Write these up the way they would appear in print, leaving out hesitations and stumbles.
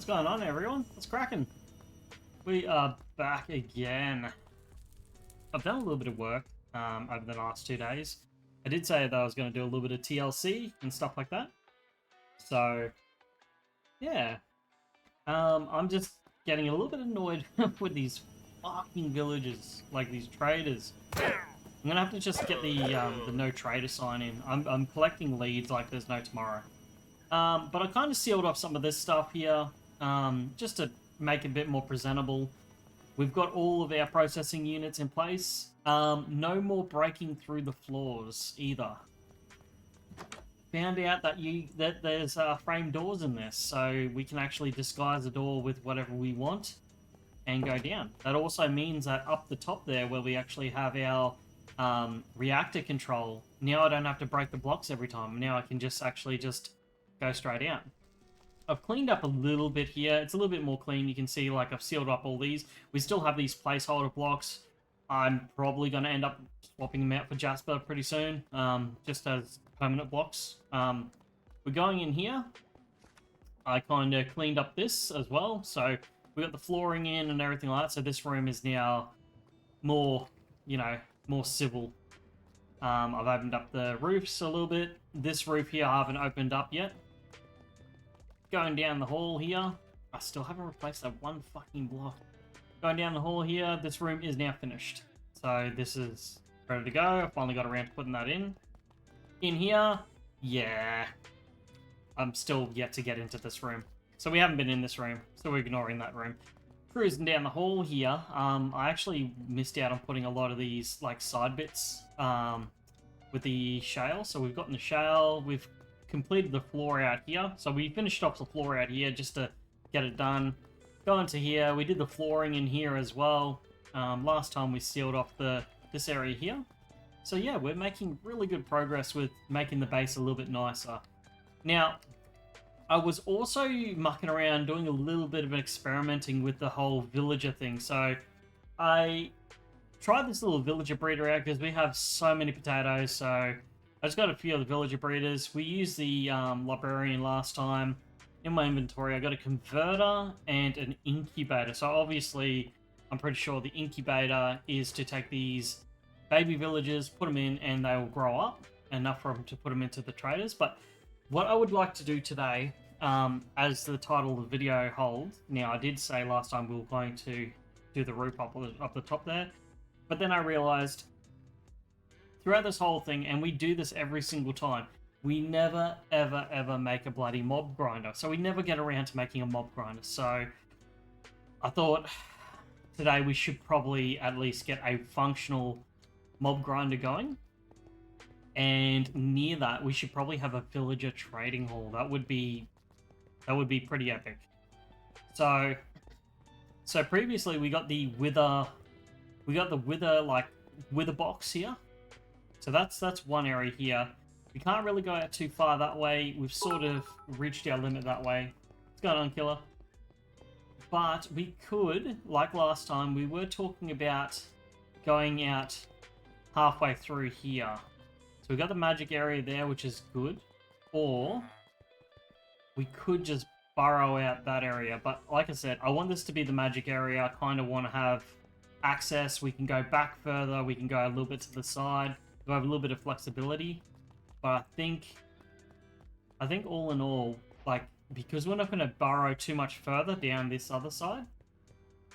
What's going on, everyone? What's cracking? We are back again. I've done a little bit of work over the last 2 days. I did say that I was going to do a little bit of TLC and stuff like that. So, yeah. I'm just getting a little bit annoyed with these fucking villagers, like these traders. I'm gonna have to just get the no trader sign in. I'm collecting leads like there's no tomorrow. But I kind of sealed off some of this stuff here, just to make it a bit more presentable. We've got all of our processing units in place. No more breaking through the floors either. Found out that there's frame doors in this, so we can actually disguise the door with whatever we want and go down. That also means that up the top there, where we actually have our reactor control, now I don't have to break the blocks every time. Now I can just go straight out. I've cleaned up a little bit here. It's a little bit more clean. You can see, like, I've sealed up all these. We still have these placeholder blocks. I'm probably going to end up swapping them out for Jasper pretty soon, just as permanent blocks. We're going in here. I kind of cleaned up this as well. So we got the flooring in and everything like that. So this room is now more, more civil. I've opened up the roofs a little bit. This roof here I haven't opened up yet. Going down the hall here. I still haven't replaced that one fucking block. Going down the hall here. This room is now finished. So this is ready to go. I finally got around to putting that in. In here, yeah. I'm still yet to get into this room. So we haven't been in this room. So we're ignoring that room. Cruising down the hall here. I actually missed out on putting a lot of these like side bits with the shale. So we've gotten the shale. We've completed the floor out here. So we finished off the floor out here just to get it done. Go into here. We did the flooring in here as well. Last time we sealed off this area here. So yeah, we're making really good progress with making the base a little bit nicer. Now, I was also mucking around doing a little bit of experimenting with the whole villager thing. So I tried this little villager breeder out because we have so many potatoes. So I just got a few of the villager breeders. We used the librarian last time. In my inventory, I got a converter and an incubator. So obviously, I'm pretty sure the incubator is to take these baby villagers, put them in, and they will grow up enough for them to put them into the traders. But what I would like to do today, as the title of the video holds, now I did say last time we were going to do the roof up the top there, but then I realized throughout this whole thing, and we do this every single time, we never, ever, ever make a bloody mob grinder. So we never get around to making a mob grinder. So I thought today we should probably at least get a functional mob grinder going. And near that, we should probably have a villager trading hall. That would be pretty epic. So previously we got the wither box here. So that's one area here. We can't really go out too far that way. We've sort of reached our limit that way. What's going on, killer? But we could, like last time, we were talking about going out halfway through here. So we got the magic area there, which is good. Or we could just burrow out that area. But like I said, I want this to be the magic area. I kind of want to have access. We can go back further. We can go a little bit to the side. We have a little bit of flexibility. But I think all in all, like, because we're not going to burrow too much further down this other side.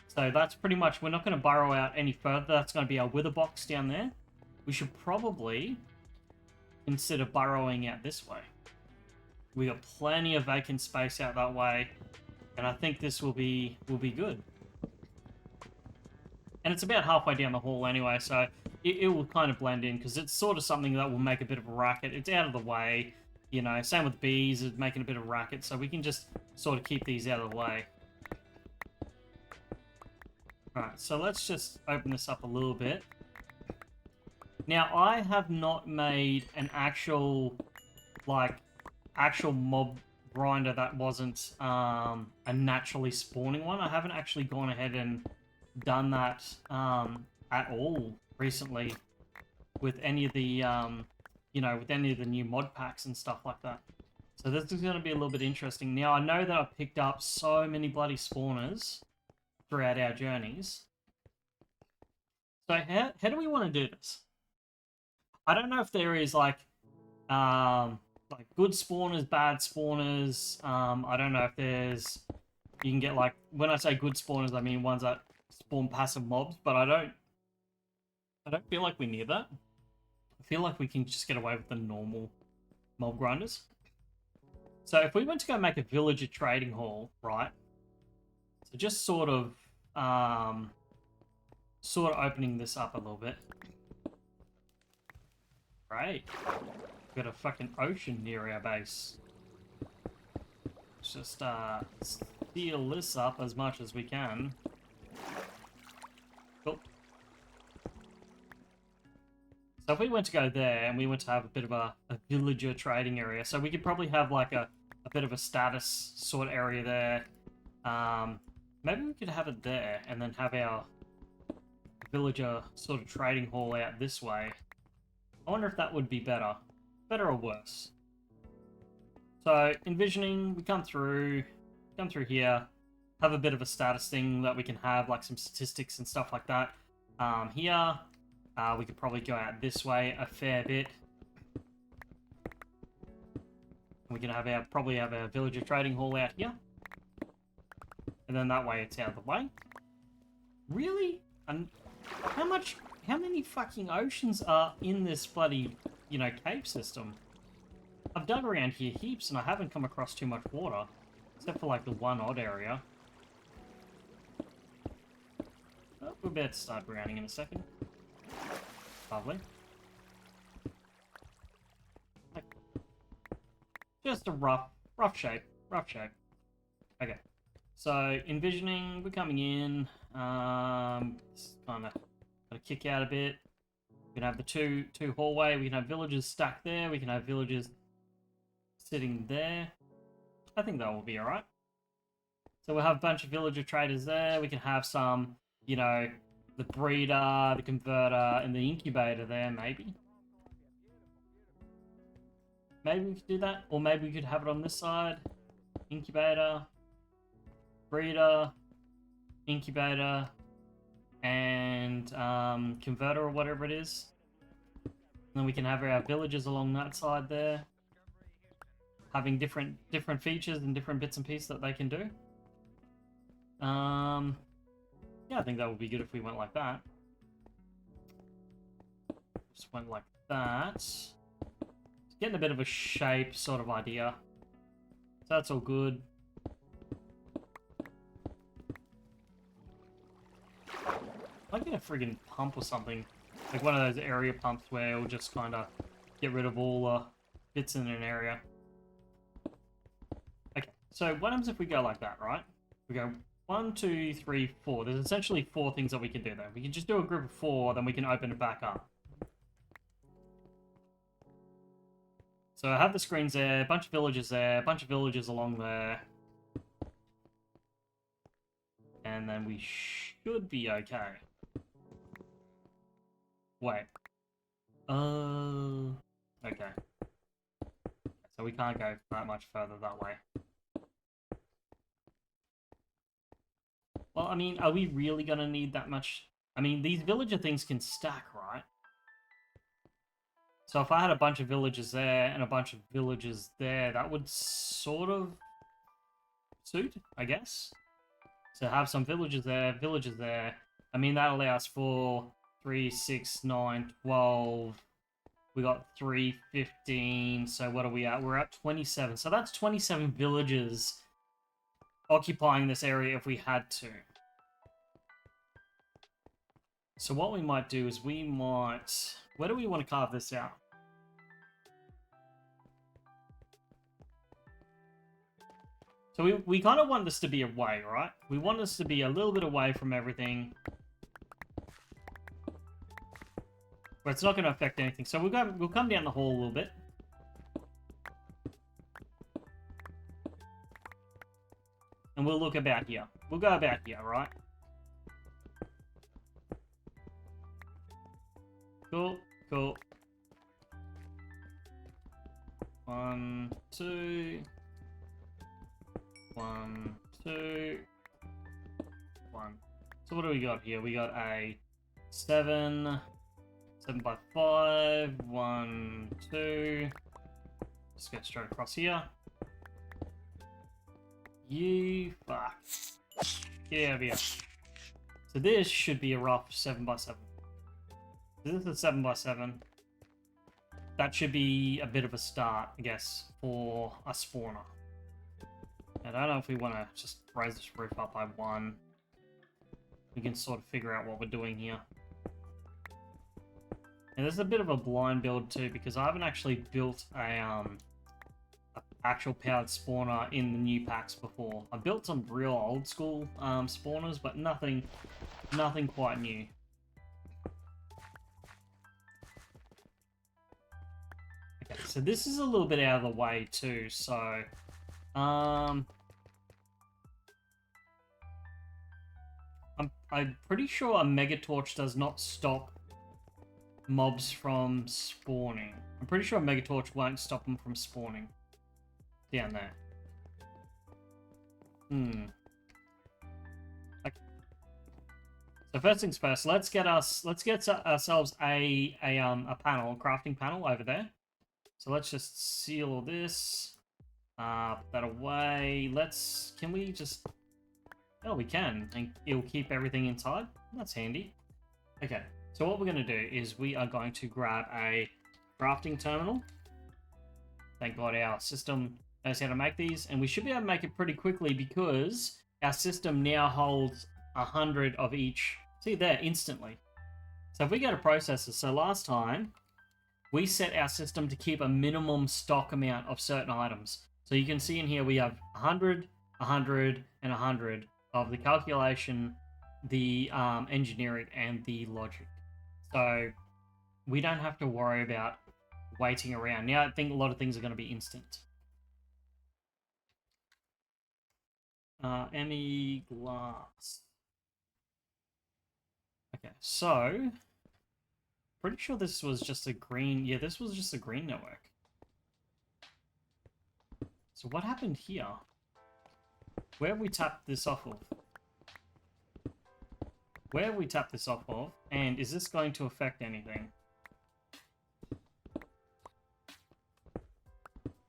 So that's pretty much, we're not going to burrow out any further. That's going to be our wither box down there. We should probably consider burrowing out this way. We got plenty of vacant space out that way, and I think this will be good. And it's about halfway down the hall anyway, so it will kind of blend in, because it's sort of something that will make a bit of a racket. It's out of the way, same with bees, it's making a bit of a racket, so we can just sort of keep these out of the way. Alright, so let's just open this up a little bit. Now, I have not made an actual mob grinder that wasn't a naturally spawning one. I haven't actually gone ahead and done that at all recently with any of the with any of the new mod packs and stuff like that. So this is going to be a little bit interesting. Now, I know that I've picked up so many bloody spawners throughout our journeys. So how do we want to do this? I don't know if there is like good spawners, bad spawners. I don't know if there's... You can get like... When I say good spawners, I mean ones that spawn passive mobs, but I don't feel like we need that. I feel like we can just get away with the normal mob grinders. So if we went to go make a villager trading hall, right? So just sort of opening this up a little bit. Great. We've got a fucking ocean near our base. Let's just steal this up as much as we can. Cool. So if we went to go there and we went to have a bit of a villager trading area, so we could probably have like a bit of a status sort of area there. Maybe we could have it there and then have our villager sort of trading hall out this way. I wonder if that would be better. Better or worse? So envisioning, we come through here, have a bit of a status thing that we can have, like some statistics and stuff like that. Here, we could probably go out this way a fair bit. We can have probably have our villager trading hall out here. And then that way it's out of the way. Really? And how many fucking oceans are in this bloody, cave system? I've dug around here heaps and I haven't come across too much water. Except for like the one odd area. Oh, we're about to start grounding in a second. Lovely. Just a rough shape. Okay. So, envisioning, we're coming in. Just kind of gotta kick out a bit. We can have the two hallway. We can have villagers stacked there. We can have villagers sitting there. I think that will be alright. So we'll have a bunch of villager traders there. We can have some, the breeder, the converter, and the incubator there, maybe. Maybe we could do that. Or maybe we could have it on this side. Incubator, breeder, incubator, and converter or whatever it is. And then we can have our villagers along that side there, having different features and different bits and pieces that they can do. Yeah, I think that would be good if we went like that. Just went like that. Getting a bit of a shape sort of idea. So that's all good. I get a friggin' pump or something. Like one of those area pumps where it'll just kind of get rid of all bits in an area. Okay, so what happens if we go like that, right? We go 1, 2, 3, 4. There's essentially 4 things that we can do there. We can just do a group of 4, then we can open it back up. So I have the screens there, a bunch of villagers there, a bunch of villagers along there. And then we should be okay. Wait. Okay. So we can't go that much further that way. Well, I mean, are we really going to need that much? I mean, these villager things can stack, right? So if I had a bunch of villagers there and a bunch of villagers there, that would sort of suit, I guess. So have some villagers there, villagers there. I mean, that allows for 3, 6, 9, 12. We got 3, 15. So what are we at? We're at 27. So that's 27 villagers occupying this area if we had to. So what we might do is we might... Where do we want to carve this out? So we kind of want this to be away, right? We want this to be a little bit away from everything. But it's not going to affect anything. So we'll come down the hall a little bit. And we'll look about here. We'll go about here, right? Cool, cool. 1, 2. 1, 2. 1. So what do we got here? We got a 7. 7 by 5. 1, 2. Let's go straight across here. You fuck. Get out of here. So this should be a rough 7 by 7. This is a 7 by 7. That should be a bit of a start, I guess, for a spawner. And I don't know if we want to just raise this roof up by 1. We can sort of figure out what we're doing here. And there's a bit of a blind build too, because I haven't actually built a actual powered spawner in the new packs before. I built some real old school spawners, but nothing quite new. Okay, so this is a little bit out of the way too, so I'm pretty sure a mega torch does not stop mobs from spawning. I'm pretty sure a mega torch won't stop them from spawning down there. Okay. So first things first, let's get ourselves a panel, a crafting panel over there. So let's just seal all this. Put that away. Can we just... Oh, we can. And it'll keep everything inside. That's handy. Okay, so what we're going to do is we are going to grab a crafting terminal. Thank God our system knows how to make these. And we should be able to make it pretty quickly because our system now holds 100 of each. See there, instantly. So if we go to processors, so last time we set our system to keep a minimum stock amount of certain items. So you can see in here we have 100, 100, and 100 of the calculation, the engineering, and the logic. So we don't have to worry about waiting around. Now I think a lot of things are going to be instant. Any glass. Okay, so pretty sure this was just a green... Yeah, this was just a green network. So what happened here? Where have we tapped this off of? Where have we tapped this off of? And is this going to affect anything?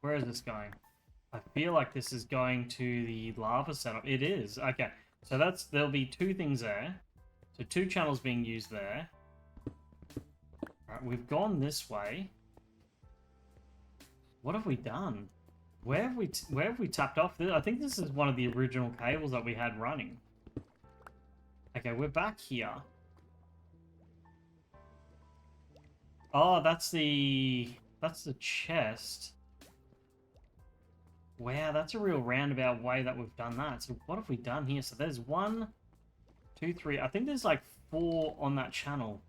Where is this going? I feel like this is going to the lava setup. It is. Okay. So there'll be 2 things there. So 2 channels being used there. Alright, we've gone this way. What have we done? Where have we tapped off? I think this is one of the original cables that we had running. Okay, we're back here. Oh, that's the chest. Wow, that's a real roundabout way that we've done that. So what have we done here? So there's 1, 2, 3. I think there's like 4 on that channel.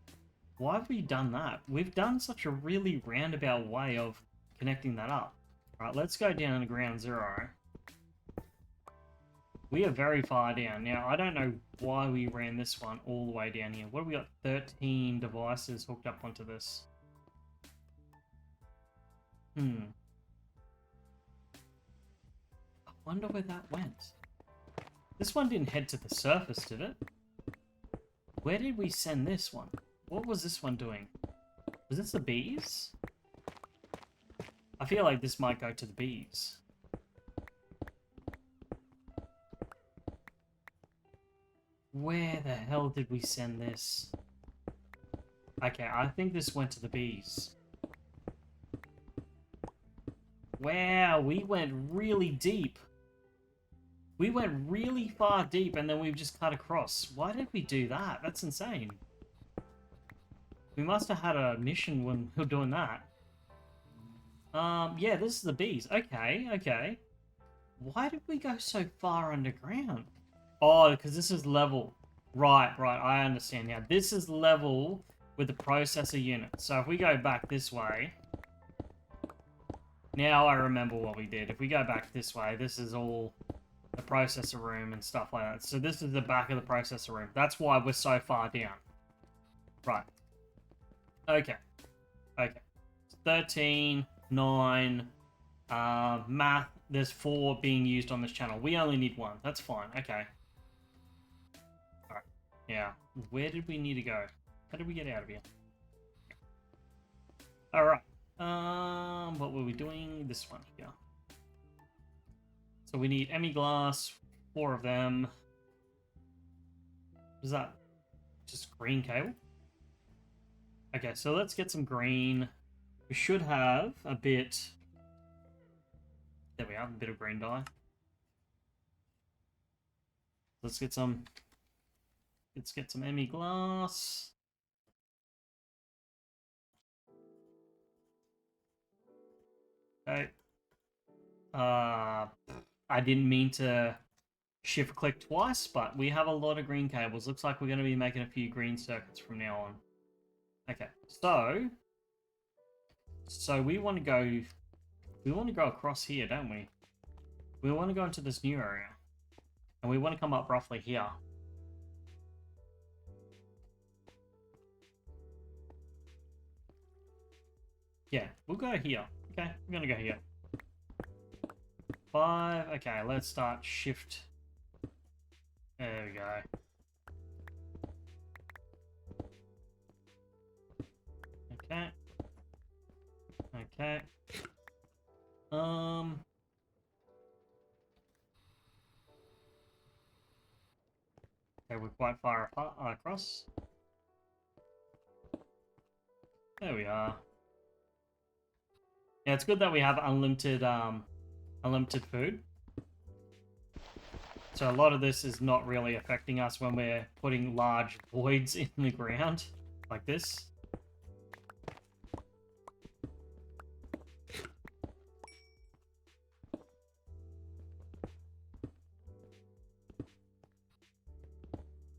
Why have we done that? We've done such a really roundabout way of connecting that up. Alright, let's go down to ground 0. We are very far down. Now, I don't know why we ran this one all the way down here. What have we got? 13 devices hooked up onto this. I wonder where that went. This one didn't head to the surface, did it? Where did we send this one? What was this one doing? Was this the bees? I feel like this might go to the bees. Where the hell did we send this? Okay, I think this went to the bees. Wow, we went really deep. We went really far deep and then we've just cut across. Why did we do that? That's insane. We must have had a mission when we were doing that. Yeah, this is the bees. Okay, okay. Why did we go so far underground? Oh, because this is level. Right, I understand now. This is level with the processor unit. So if we go back this way... Now I remember what we did. If we go back this way, this is all the processor room and stuff like that. So this is the back of the processor room. That's why we're so far down. Right. Okay. Okay. 13, 9, Math, there's 4 being used on this channel. We only need 1. That's fine. Okay. Alright. Yeah. Where did we need to go? How did we get out of here? Alright. What were we doing? This one here. So we need Emmy glass, 4 of them. Is that just green cable? Okay, so let's get some green. We should have a bit... There we are, a bit of green dye. Let's get some... Let's get some Emmy glass. Okay. I didn't mean to shift click twice, but we have a lot of green cables. Looks like we're going to be making a few green circuits from now on. Okay, so we want to go across here, don't we? We want to go into this new area, and we want to come up roughly here. Yeah, we'll go here. Okay, we're gonna go here. 5. Okay, let's start shift. There we go. Okay. Okay. Okay, we're quite far apart, across. There we are. Yeah, it's good that we have unlimited food. So a lot of this is not really affecting us when we're putting large voids in the ground like this.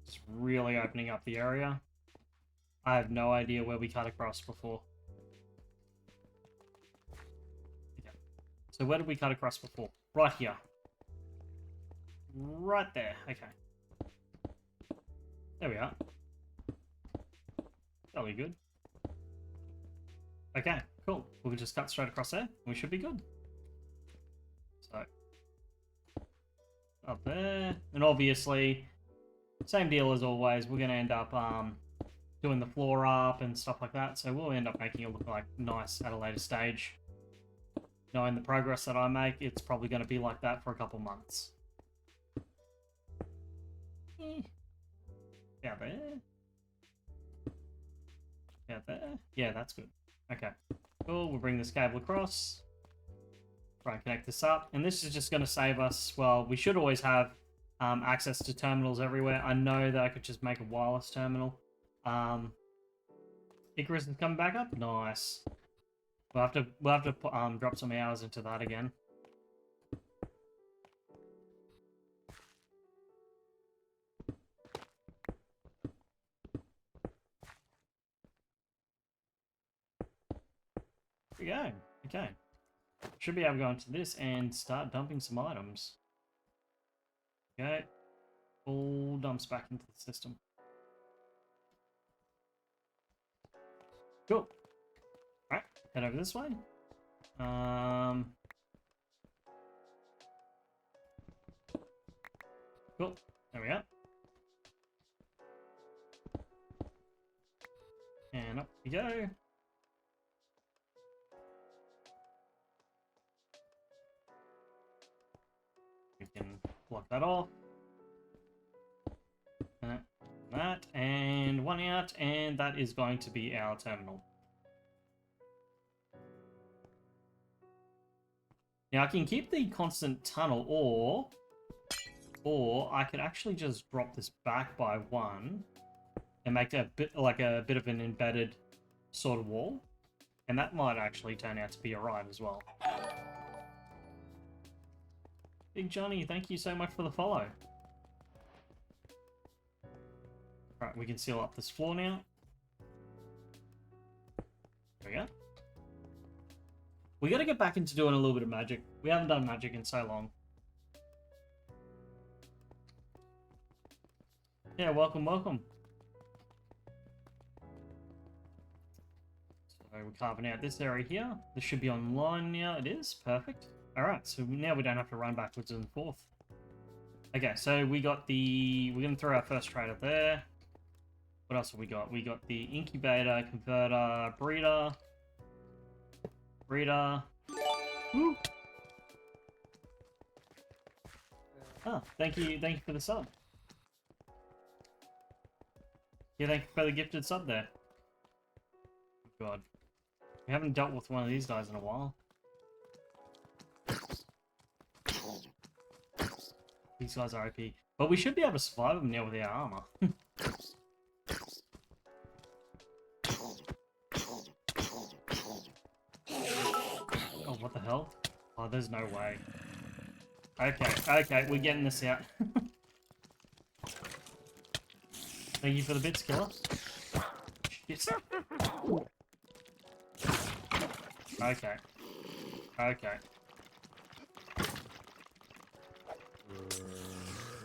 It's really opening up the area. I have no idea where we cut across before. Okay. So where did we cut across before? Right here. Right there. Okay. There we are. Fairly good. Okay, cool. We'll just cut straight across there. We should be good. So, up there. And obviously, same deal as always. We're going to end up doing the floor up and stuff like that. So we'll end up making it look like nice at a later stage. Knowing the progress that I make, it's probably going to be like that for a couple months. Yeah, there. Yeah, there. Yeah, that's good. Okay. Cool, we'll bring this cable across. Try and connect this up. And this is just going to save us... Well, we should always have access to terminals everywhere. I know that I could just make a wireless terminal. Icarus is coming back up? Nice. We'll have to put, drop some hours into that again. There we go. Okay. Should be able to go into this and start dumping some items. Okay. All dumps back into the system. Cool. Alright, head over this way. Cool. There we go. And up we go. We can block that off. That, and one out, and that is going to be our terminal. Now I can keep the constant tunnel, or I could actually just drop this back by 1 and make it a bit like a bit of an embedded sort of wall, and that might actually turn out to be alright as well. Big Johnny, thank you so much for the follow. Right, we can seal up this floor now. There we go. We gotta get back into doing a little bit of magic. We haven't done magic in so long. Yeah, welcome, welcome. So So we're carving out this area here. This should be online now. It is. Perfect. Alright, so now we don't have to run backwards and forth. Okay, so we got the... We're going to throw our first trader there. What else have we got? We got the incubator, converter, breeder. Breeder. Woo! Ah, thank you for the sub. Yeah, thank you for the gifted sub there. God. We haven't dealt with one of these guys in a while. These guys are OP. But we should be able to survive them now with our armor. Oh, what the hell? Oh, there's no way. Okay, we're getting this out. Thank you for the bits, killer. Shit. Okay.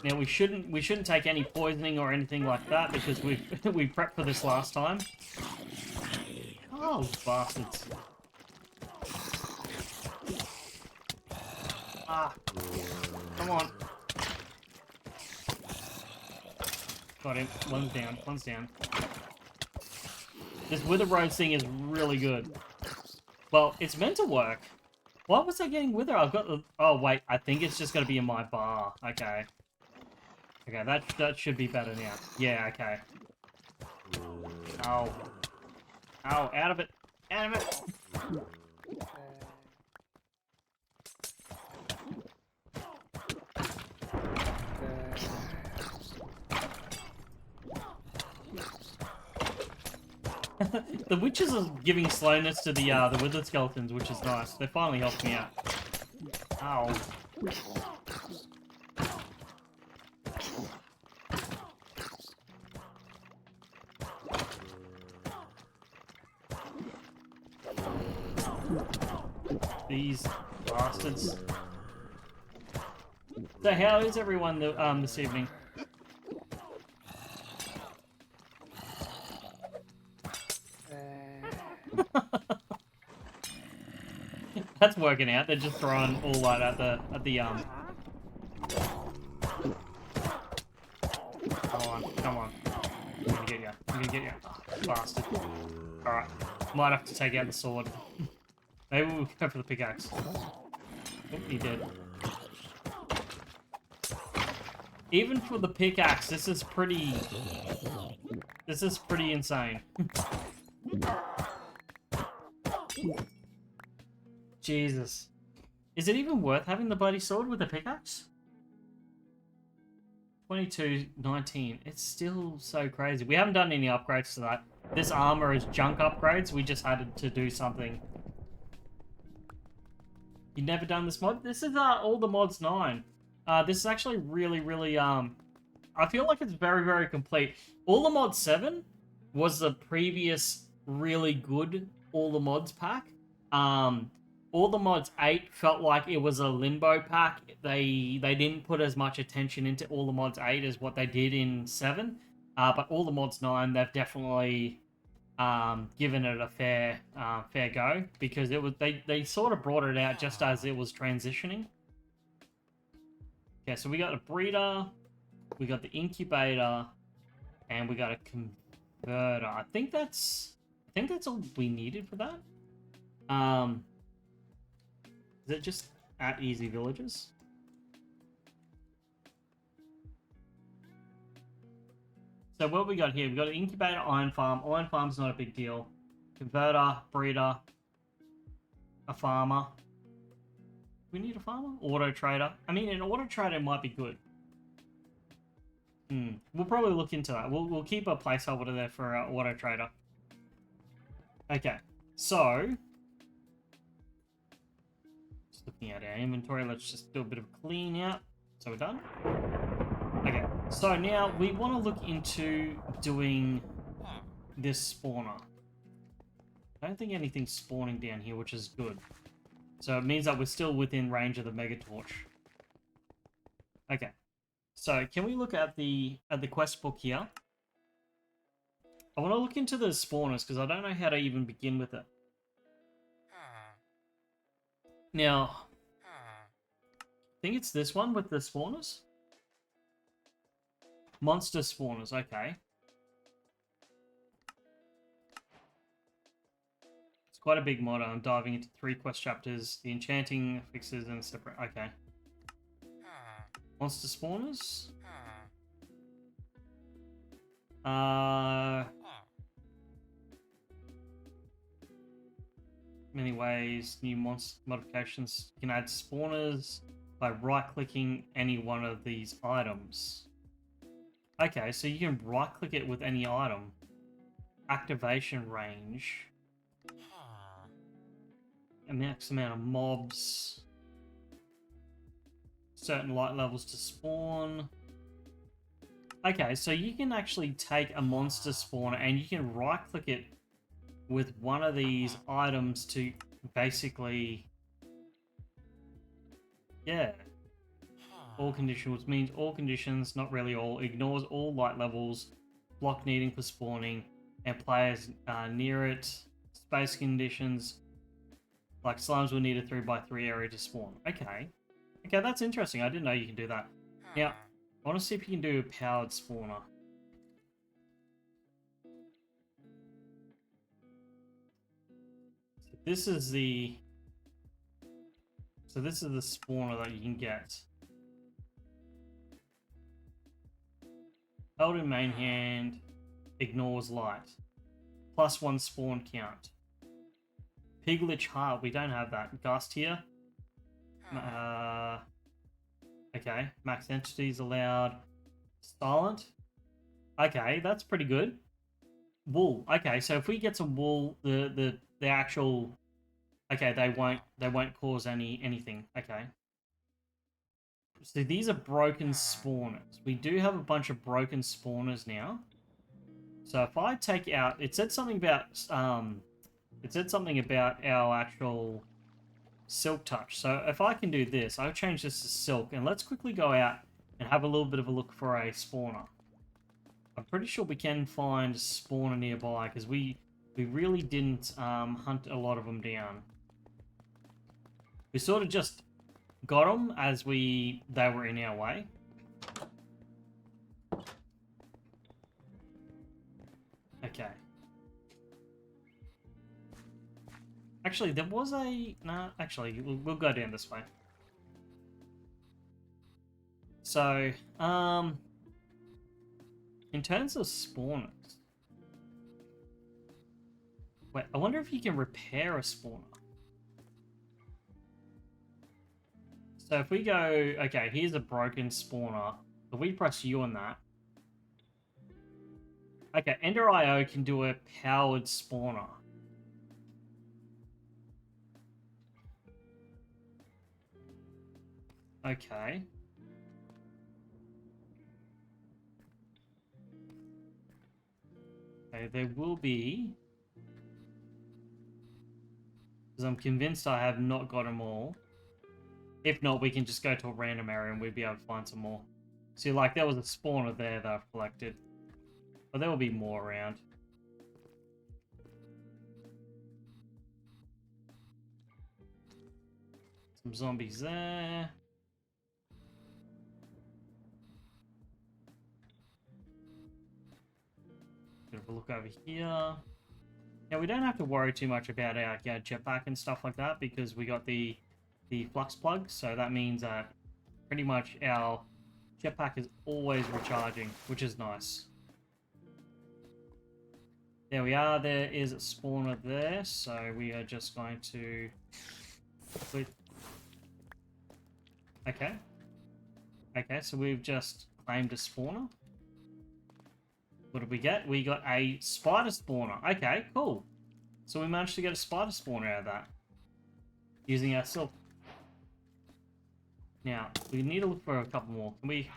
Now we shouldn't take any poisoning or anything like that because we prepped for this last time. Oh, bastards. Ah. Come on. Got him. One's down. This Wither Rose thing is really good. Well, it's meant to work. Why was I getting Wither? I've got the... Oh, wait. I think it's just going to be in my bar. Okay. Okay, that should be better now. Yeah, okay. Ow. Ow, out of it. Out of it. The witches are giving slowness to the withered skeletons, which is nice. They finally helped me out. Ow. These bastards. So how is everyone this evening? That's working out. They're just throwing all that at the Come on. I'm gonna get you. Oh, bastard. Alright. Might have to take out the sword. Maybe we'll go for the pickaxe. Oh, he did. Even for the pickaxe, this is pretty insane. Jesus. Is it even worth having the bloody sword with the pickaxe? 22.19. It's still so crazy. We haven't done any upgrades to that. This armor is junk upgrades. We just had to do something. You've never done this mod? This is all the mods 9. This is actually really I feel like it's very complete. All the mods 7 was the previous really good all the mods pack. All the mods 8 felt like it was a limbo pack. They didn't put as much attention into all the mods 8 as what they did in 7. But all the mods 9, they've definitely given it a fair go, because it was they sort of brought it out just as it was transitioning. Okay, so we got a breeder, we got the incubator, and we got a converter. I think that's all we needed for that. Is it just at Easy Villages? So what we got here? We got an incubator, iron farm. Iron farm's not a big deal. Converter, breeder, a farmer. We need a farmer? Auto trader. I mean, an auto trader might be good. We'll probably look into that. We'll keep a placeholder there for our auto trader. Okay, so just looking at our inventory, let's just do a bit of a clean out. So we're done. Okay, so now we want to look into doing this spawner. I don't think anything's spawning down here, which is good. So it means that we're still within range of the Mega Torch. Okay, so can we look at the quest book here? I want to look into the spawners because I don't know how to even begin with it. Now, I think it's this one with the spawners. Monster spawners, okay. It's quite a big mod. I'm diving into 3 quest chapters, the enchanting fixes, and separate. Okay. Monster spawners. Many ways, new monster modifications. You can add spawners by right-clicking any one of these items. Okay, so you can right-click it with any item. Activation range. A max amount of mobs. Certain light levels to spawn. Okay, so you can actually take a monster spawner and you can right-click it with one of these items to basically... Yeah. All conditions, which means all conditions, not really all, ignores all light levels, block needing for spawning, and players near it. Space conditions, like slimes will need a 3x3 area to spawn. Okay. Okay, that's interesting. I didn't know you can do that. Now, I want to see if you can do a powered spawner. So this is the spawner that you can get. Held in main hand, ignores light. +1 spawn count. Piglich heart, we don't have that. Gust here. Okay, max entities allowed. Silent. Okay, that's pretty good. Wool. Okay, so if we get some wool, the actual, okay, they won't cause anything. Okay. So these are broken spawners. We do have a bunch of broken spawners now. So if I take out, it said something about our actual silk touch. So if I can do this, I'll change this to silk, and let's quickly go out and have a little bit of a look for a spawner. I'm pretty sure we can find a spawner nearby because we really didn't hunt a lot of them down. We sort of just got them as they were in our way. Okay. Actually, there was a... Nah, actually, we'll go down this way. So, in terms of spawners... Wait, I wonder if you can repair a spawner. So if we go... Okay, here's a broken spawner. If we press U on that... Okay, Ender IO can do a powered spawner. Okay. Okay, there will be... Because I'm convinced I have not got them all. If not, we can just go to a random area and we'll be able to find some more. See, like, there was a spawner there that I've collected. But there will be more around. Some zombies there. Bit of a look over here. Now, we don't have to worry too much about our jetpack and stuff like that because we got the flux plug. So that means that pretty much our jetpack is always recharging, which is nice. There we are. There is a spawner there. So we are just going to... Okay. Okay, so we've just claimed a spawner. What did we get? We got a spider spawner. Okay, cool. So we managed to get a spider spawner out of that. Using our silk. Now, we need to look for a couple more. Can we...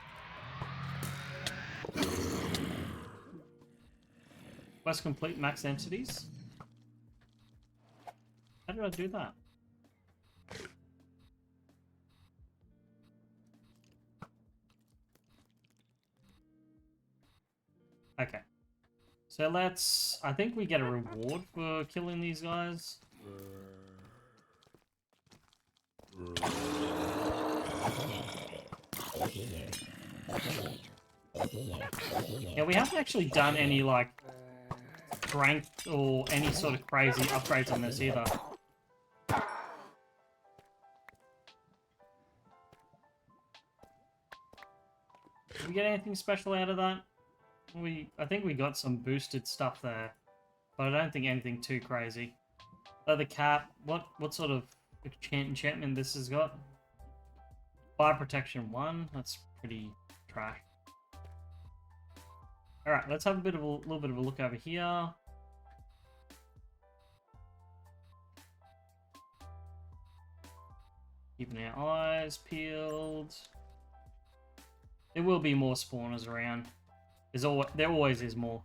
Quest complete max entities? How did I do that? Okay. So let's... I think we get a reward for killing these guys. Yeah, we haven't actually done any, like, strength or any sort of crazy upgrades on this either. Did we get anything special out of that? I think we got some boosted stuff there, but I don't think anything too crazy. Leather cap, what sort of enchantment this has got? Fire protection 1, that's pretty trash. Alright, let's have a little bit of a look over here. Keeping our eyes peeled. There will be more spawners around. There always is more.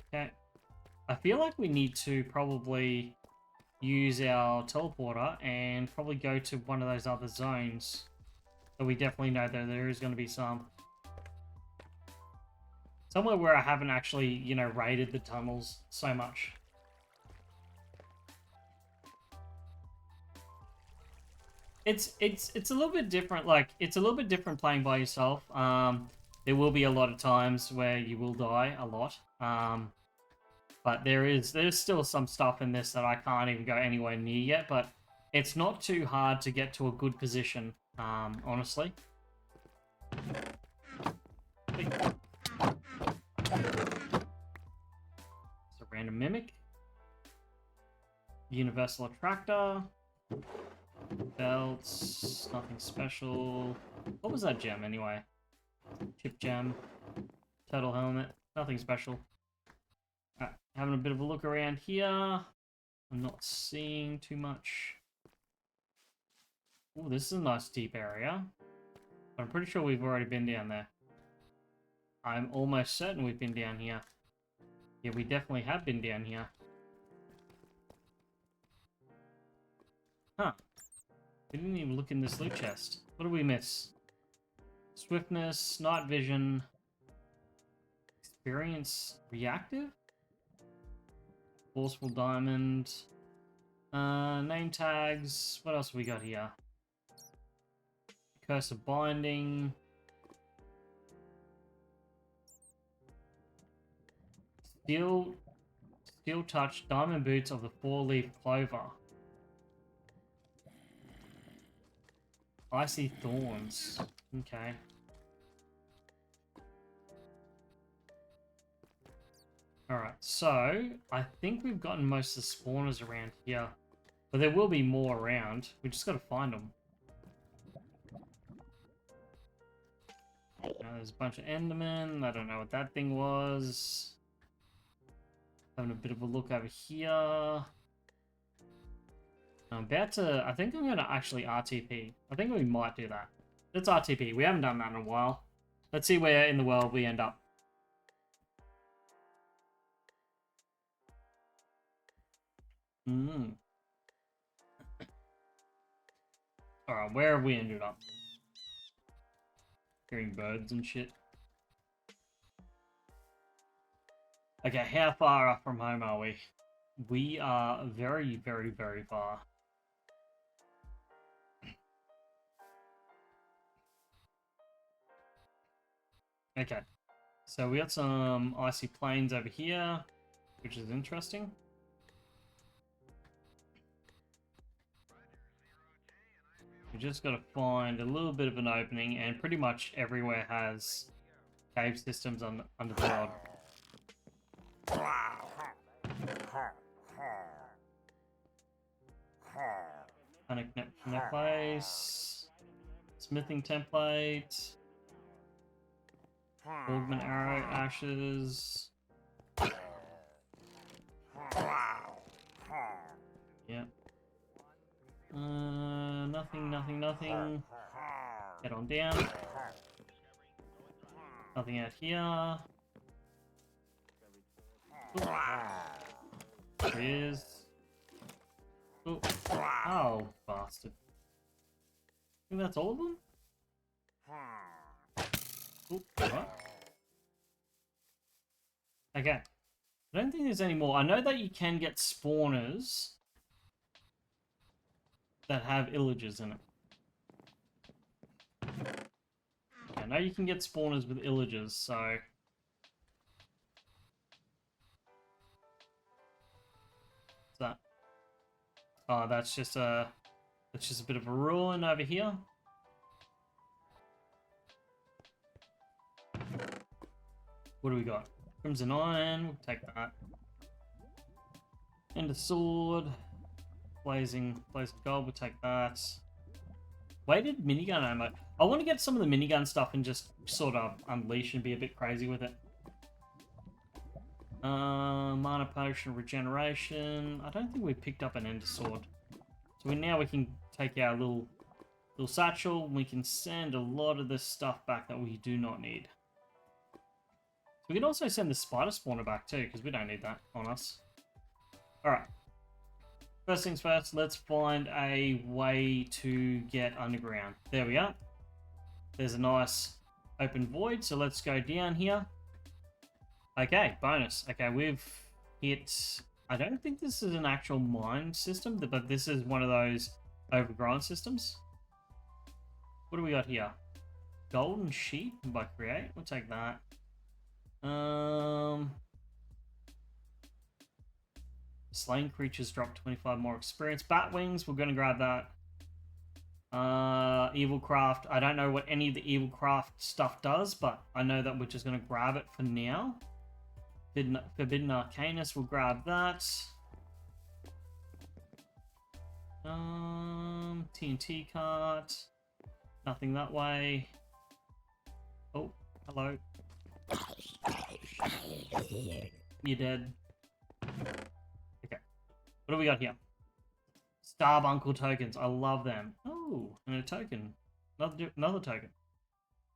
Okay. I feel like we need to probably use our teleporter and probably go to one of those other zones. So we definitely know that there is going to be some. Somewhere where I haven't actually, you know, raided the tunnels so much. It's a little bit different. Like, it's a little bit different playing by yourself. There will be a lot of times where you will die a lot. But there's still some stuff in this that I can't even go anywhere near yet. But it's not too hard to get to a good position, honestly. It's a random mimic. Universal attractor. Belts, nothing special. What was that gem anyway? Chip gem. Turtle helmet, nothing special. Alright, having a bit of a look around here. I'm not seeing too much. Oh, this is a nice deep area. But I'm pretty sure we've already been down there. I'm almost certain we've been down here. Yeah, we definitely have been down here. Huh. We didn't even look in this loot chest. What did we miss? Swiftness, night vision, experience reactive, forceful diamond, name tags. What else have we got here? Curse of binding, steel touch, diamond boots of the 4-leaf clover. Icy thorns. Okay. Alright, so I think we've gotten most of the spawners around here. But there will be more around. We just gotta find them. Now, there's a bunch of Endermen. I don't know what that thing was. Having a bit of a look over here. I'm about to... I think I'm going to actually RTP. I think we might do that. Let's RTP. We haven't done that in a while. Let's see where in the world we end up. Alright, where have we ended up? Hearing birds and shit. Okay, how far up from home are we? We are very, very, very far. Okay, so we got some icy plains over here, which is interesting. We just got to find a little bit of an opening, and pretty much everywhere has cave systems under the world. Panic necklace, smithing template, augment arrow ashes. Yep. Nothing. Get on down. Nothing out here. There he is. Oh, oh, bastard. I think that's all of them? Oh, what? Okay. I don't think there's any more. I know that you can get spawners that have illagers in it. I know you can get spawners with illagers, so... What's that? Oh, that's just a bit of a ruin over here. What do we got? Crimson Iron, we'll take that. Ender Sword. Blazing Gold, we'll take that. Weighted minigun ammo. I want to get some of the minigun stuff and just sort of unleash and be a bit crazy with it. Mana Potion, Regeneration. I don't think we picked up an Ender Sword. So now we can take our little satchel and we can send a lot of this stuff back that we do not need. We can also send the spider spawner back too, because we don't need that on us. Alright. First things first, let's find a way to get underground. There we are. There's a nice open void, so let's go down here. Okay, bonus. Okay, we've hit... I don't think this is an actual mine system, but this is one of those overgrown systems. What do we got here? Golden sheep by Create. We'll take that. Slain creatures drop 25 more experience. Bat wings, we're going to grab that. Evil craft. I don't know what any of the evil craft stuff does, but I know that we're just going to grab it for now. Forbidden Arcanus, we'll grab that. TNT cart. Nothing that way. Oh, hello. You're dead. Okay. What do we got here? Starbuncle tokens. I love them. Oh, and a token. Another token.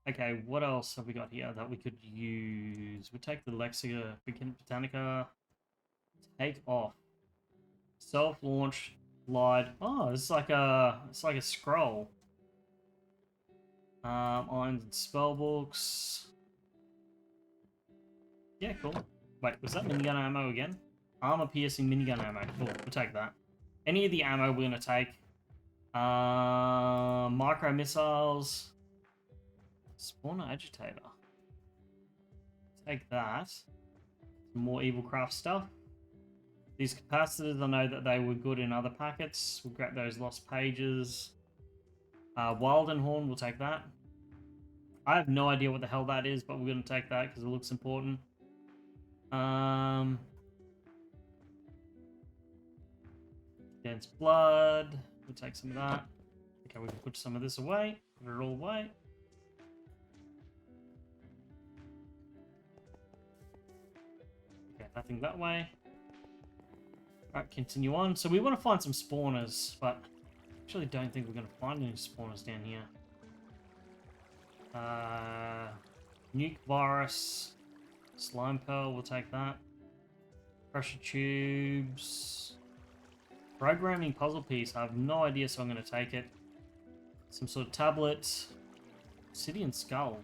Okay, what else have we got here that we could use? We take the Lexica Botanica. Take off. Self-launch. Glide. Oh, it's like a scroll. Irons and spellbooks. Yeah, cool. Wait, was that minigun ammo again? Armor-piercing minigun ammo. Cool, we'll take that. Any of the ammo we're going to take. Micro-missiles. Spawner agitator. Take that. Some more evil craft stuff. These capacitors, I know that they were good in other packets. We'll grab those lost pages. Wildenhorn, we'll take that. I have no idea what the hell that is, but we're going to take that because it looks important. Dense blood. We'll take some of that. Okay, we can put some of this away. Put it all away. Okay, nothing that way. Alright, continue on. So we want to find some spawners, but I actually don't think we're going to find any spawners down here. Nuke virus. Slime pearl, we'll take that. Pressure tubes. Programming puzzle piece. I have no idea, so I'm going to take it. Some sort of tablet. Obsidian skull.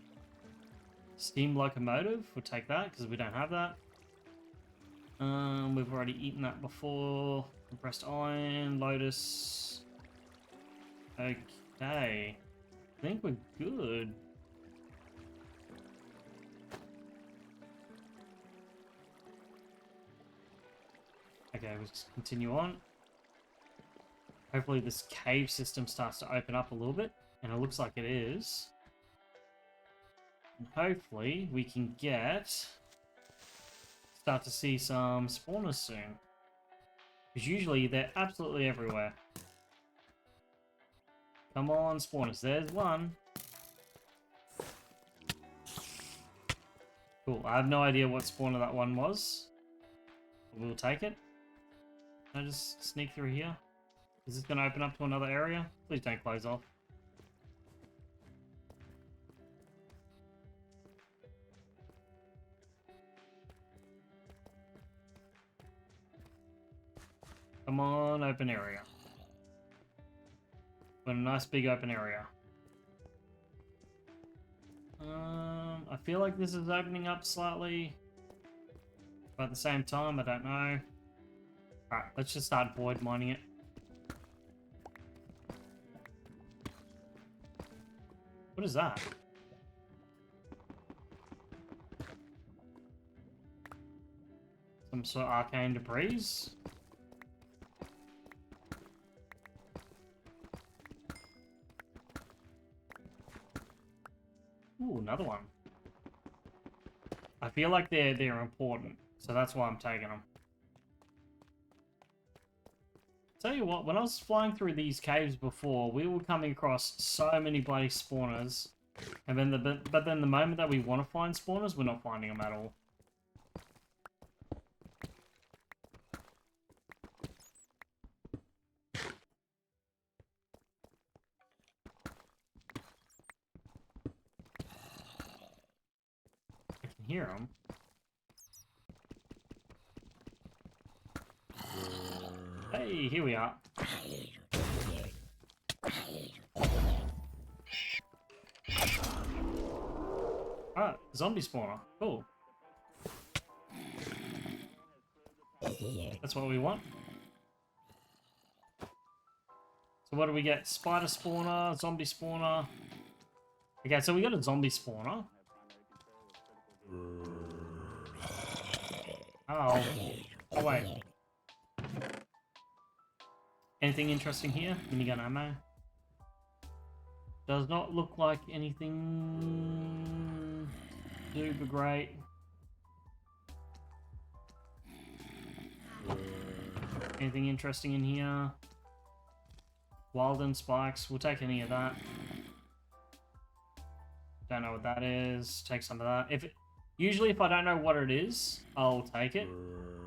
Steam locomotive, we'll take that because we don't have that. We've already eaten that before. Compressed iron, lotus. Okay. I think we're good. Okay, we'll just continue on. Hopefully this cave system starts to open up a little bit, and it looks like it is. And hopefully we can start to see some spawners soon. Because usually they're absolutely everywhere. Come on, spawners. There's one. Cool. I have no idea what spawner that one was. We'll take it. Can I just sneak through here? Is this going to open up to another area? Please don't close off. Come on, open area. Got a nice big open area. I feel like this is opening up slightly. But at the same time, I don't know. Alright, let's just start void mining it. What is that? Some sort of arcane debris? Ooh, another one. I feel like they're important, so that's why I'm taking them. Tell you what, when I was flying through these caves before, we were coming across so many bloody spawners, and then but then the moment that we want to find spawners, we're not finding them at all. I can hear them. Hey, here we are. Alright, zombie spawner. Cool. That's what we want. So what do we get? Spider spawner, zombie spawner. Okay, so we got a zombie spawner. Oh. Oh, wait. Anything interesting here? Minigun ammo. Does not look like anything super great. Anything interesting in here? Wilden spikes. We'll take any of that. Don't know what that is. Take some of that. Usually if I don't know what it is, I'll take it.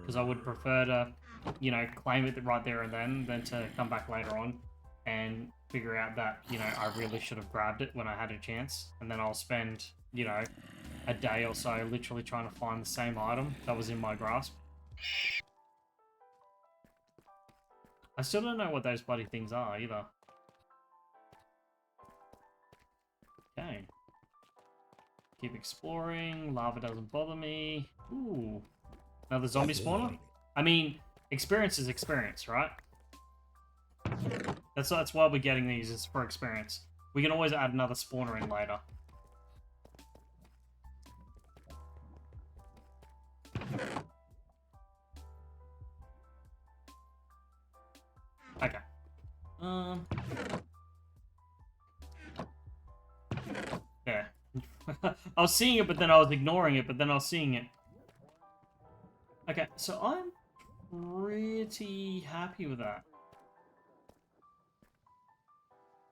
Because I would prefer to, you know, claim it right there and then than to come back later on and figure out that, you know, I really should have grabbed it when I had a chance. And then I'll spend, you know, a day or so literally trying to find the same item that was in my grasp. I still don't know what those bloody things are either. Okay. Keep exploring. Lava doesn't bother me. Ooh. Another zombie spawner? I mean, experience is experience, right? That's why we're getting these, is for experience. We can always add another spawner in later. Okay. Yeah. I was seeing it, but then I was ignoring it, but then I was seeing it. Okay, so I'm pretty happy with that.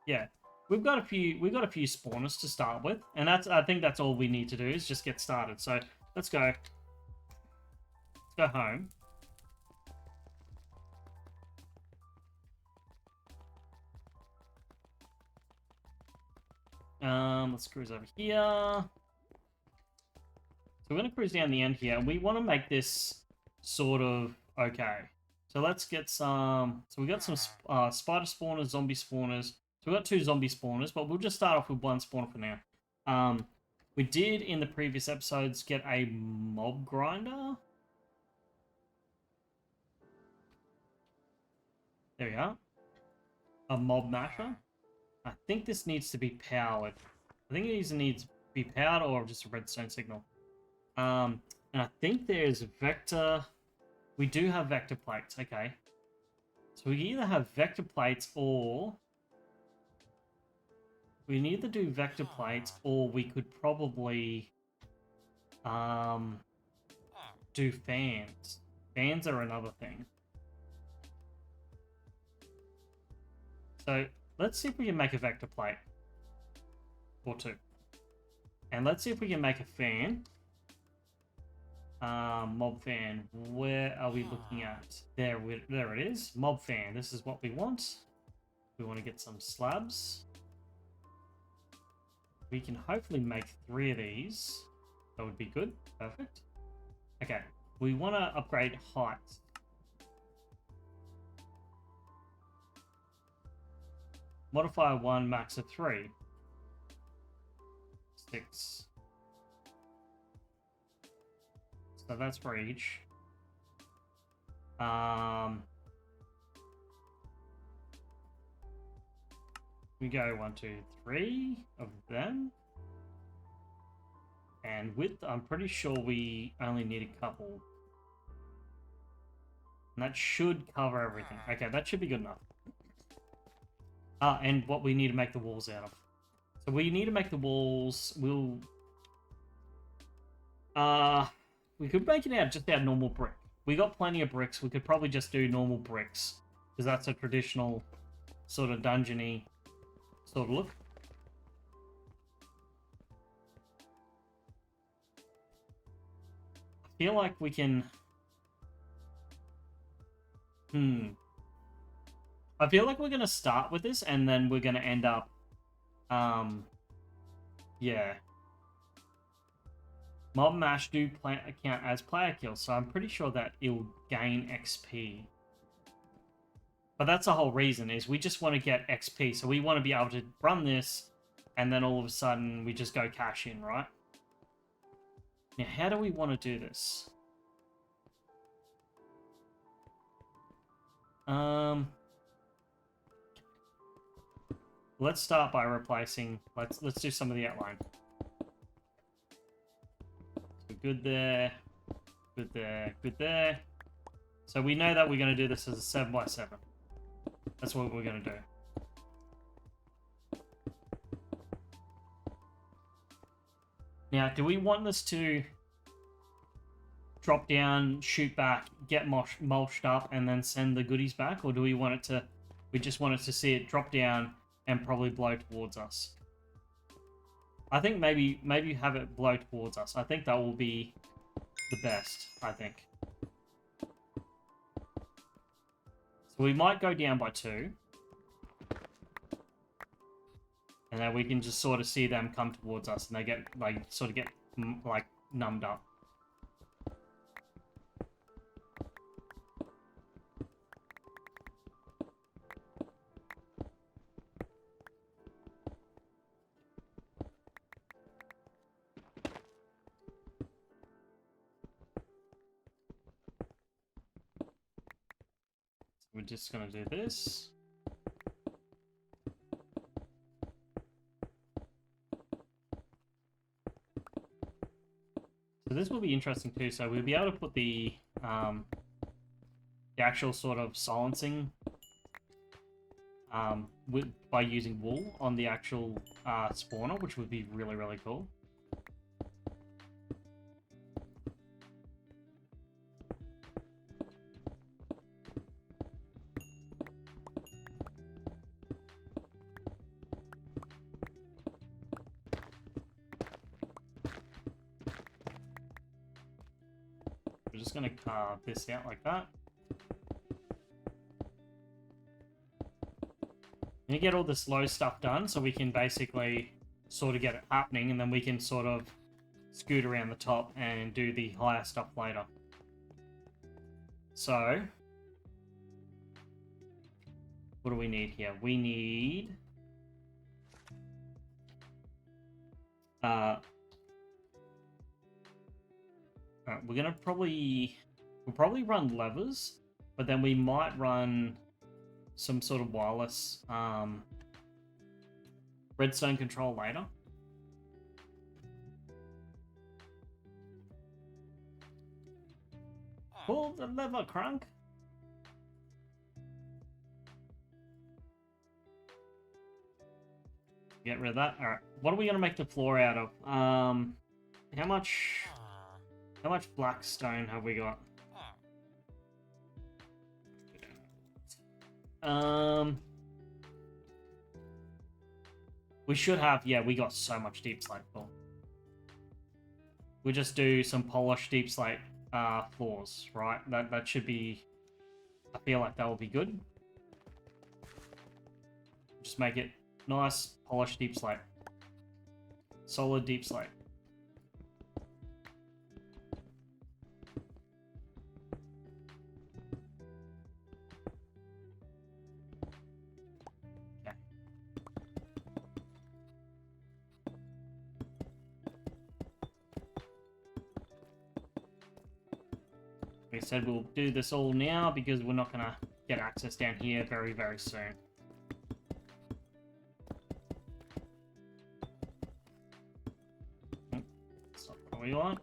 Yeah. We've got a few spawners to start with, and I think that's all we need to do is just get started. So let's go. Let's go home. Let's cruise over here. So we're gonna cruise down the end here. We want to make this sort of okay. So let's get some. So we got some spider spawners, zombie spawners. So we got 2 zombie spawners, but we'll just start off with 1 spawner for now. We did in the previous episodes get a mob grinder. There we are. A mob masher. I think this needs to be powered. I think it either needs to be powered or just a redstone signal. And I think there's vector. We do have vector plates. Okay. So we either have vector plates or we can either do vector plates or we could probably do fans. Fans are another thing. So let's see if we can make a vector plate. Or 2. And let's see if we can make a fan. Mob fan. Where are we looking at? There it is. Mob fan. This is what we want. We want to get some slabs. We can hopefully make 3 of these. That would be good. Perfect. Okay. We want to upgrade height. Modifier 1, max of 3. 6. So that's for each. We go 1, 2, 3 of them. And width, I'm pretty sure we only need a couple. And that should cover everything. Okay, that should be good enough. And what we need to make the walls out of. So we need to make the walls, we could make it out just out normal brick. We got plenty of bricks. We could probably just do normal bricks. Because that's a traditional sort of dungeony sort of look. I feel like we can... I feel like we're going to start with this and then we're going to end up... yeah. Mob Mash do count as player kills, so I'm pretty sure that it'll gain XP. But that's the whole reason, is we just want to get XP, so we want to be able to run this, and then all of a sudden we just go cash in, right? Now, how do we want to do this? Let's start by replacing... Let's do some of the outline. So good there, good there, good there. So we know that we're going to do this as a 7x7. That's what we're going to do. Now, do we want this to drop down, shoot back, get mulched up, and then send the goodies back? Or do we want it to... We just want it to see it drop down and probably blow towards us? I think maybe have it blow towards us. I think that will be the best, I think. So we might go down by 2. And then we can just sort of see them come towards us and they get, like, sort of get, like, numbed up. We're just going to do this. So this will be interesting too. So we'll be able to put the actual sort of silencing by using wool on the actual spawner, which would be really, really cool. We're just going to carve this out like that. And you get all the slow stuff done, so we can basically sort of get it happening, and then we can sort of scoot around the top and do the higher stuff later. So, what do we need here? We need... we're gonna we'll probably run levers, but then we might run some sort of wireless redstone control later. Pull the lever, Crunk. Get rid of that. All right. What are we gonna make the floor out of? How much black stone have we got? We should have, yeah, we got so much deep slate floor. We'll just do some polished deep slate floors, right? That should be, I feel like that will be good. Just make it nice, polished deep slate. Solid deep slate. Like I said, we'll do this all now because we're not going to get access down here very, very soon. That's not what we want.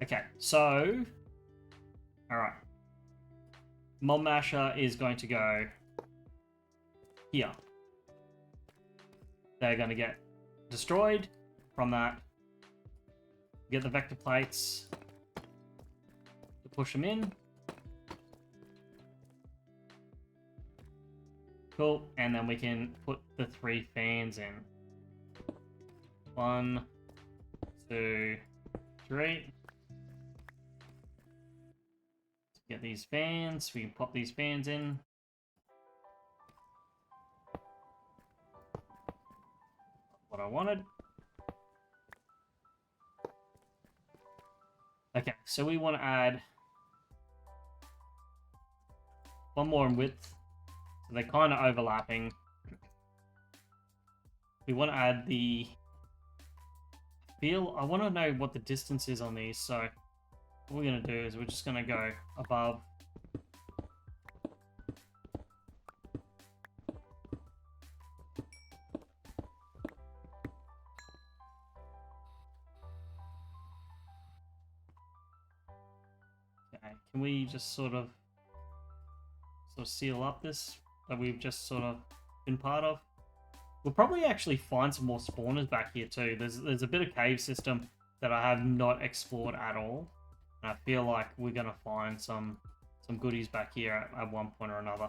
Okay, so... Alright. Mob Masher is going to go here. They're going to get destroyed from that. Get the vector plates to push them in. Cool, and then we can put the 3 fans in. 1, 2, 3. Get these fans. We can pop these fans in. What I wanted. Okay, so we want to add 1 more in width. So they're kind of overlapping. We want to add the feel. I want to know what the distance is on these. So what we're going to do is we're just going to go above. Okay, can we just sort of seal up this that we've just sort of been part of? We'll probably actually find some more spawners back here too. There's a bit of cave system that I have not explored at all. And I feel like we're going to find some goodies back here at one point or another.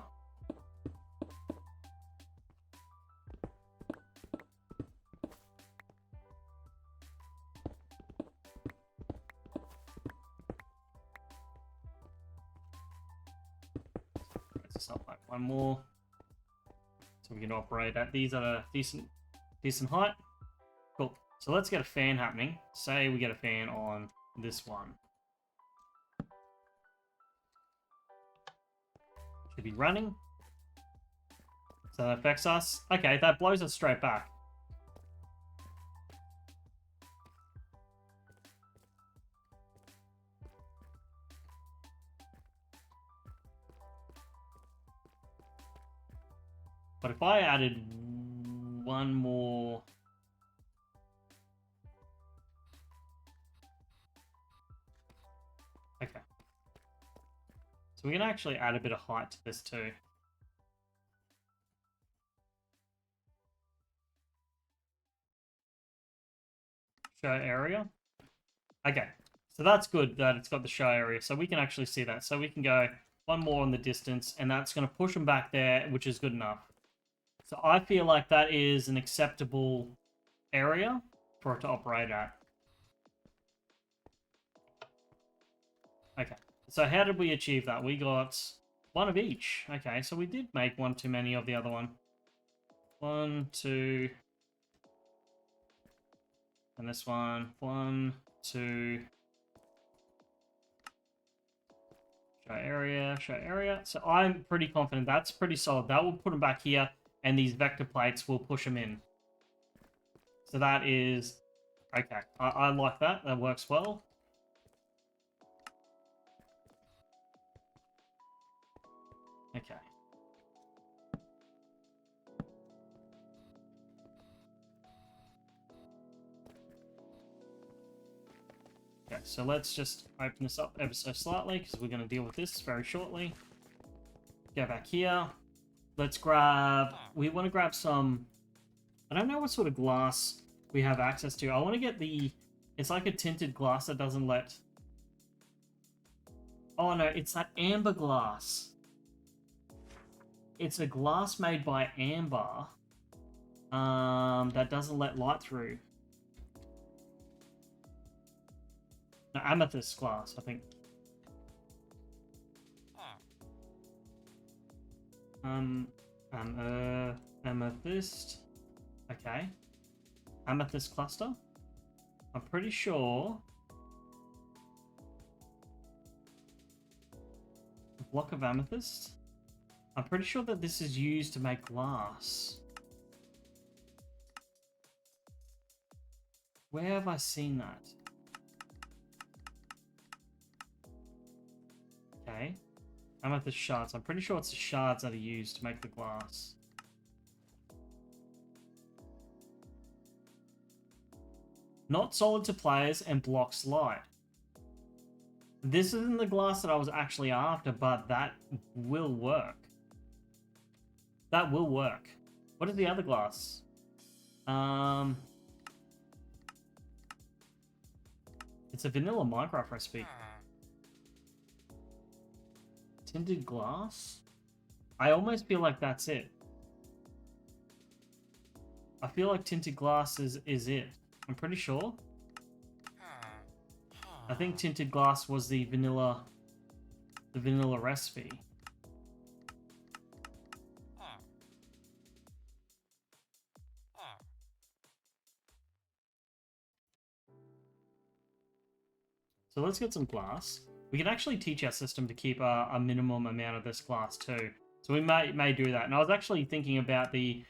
Raise this up like 1 more. So we can operate at these at a decent height. Cool. So let's get a fan happening. Say we get a fan on this one. Should be running. So that affects us. Okay, that blows us straight back. But if I added 1 more... Okay. So we can actually add a bit of height to this too. Show area. Okay. So that's good that it's got the show area. So we can actually see that. So we can go 1 more on the distance, and that's going to push them back there, which is good enough. So I feel like that is an acceptable area for it to operate at. Okay. So how did we achieve that? We got 1 of each. Okay, so we did make 1 too many of the other one. 1, 2... And this one, 1, 2... Show area. So I'm pretty confident that's pretty solid. That will put them back here, and these vector plates will push them in. So that is... Okay, I like that. That works well. Okay. Okay, so let's just open this up ever so slightly, because we're going to deal with this very shortly. Go back here. Let's grab... We want to grab some... I don't know what sort of glass we have access to. I want to get the... It's like a tinted glass that doesn't let... Oh no, it's that amber glass. It's a glass made by amber that doesn't let light through. No, amethyst glass, I think. Amethyst. Okay. Amethyst cluster. I'm pretty sure. A block of amethyst. I'm pretty sure that this is used to make glass. Where have I seen that? Okay. Amethyst shards. I'm pretty sure it's the shards that are used to make the glass. Not solid to players and blocks light. This isn't the glass that I was actually after, but that will work. That will work. What is the other glass? It's a vanilla Minecraft recipe. Tinted glass? I almost feel like that's it. I feel like tinted glass is it. I'm pretty sure. I think tinted glass was the vanilla recipe. So let's get some glass. We can actually teach our system to keep a minimum amount of this glass too. So we may do that. And I was actually thinking about the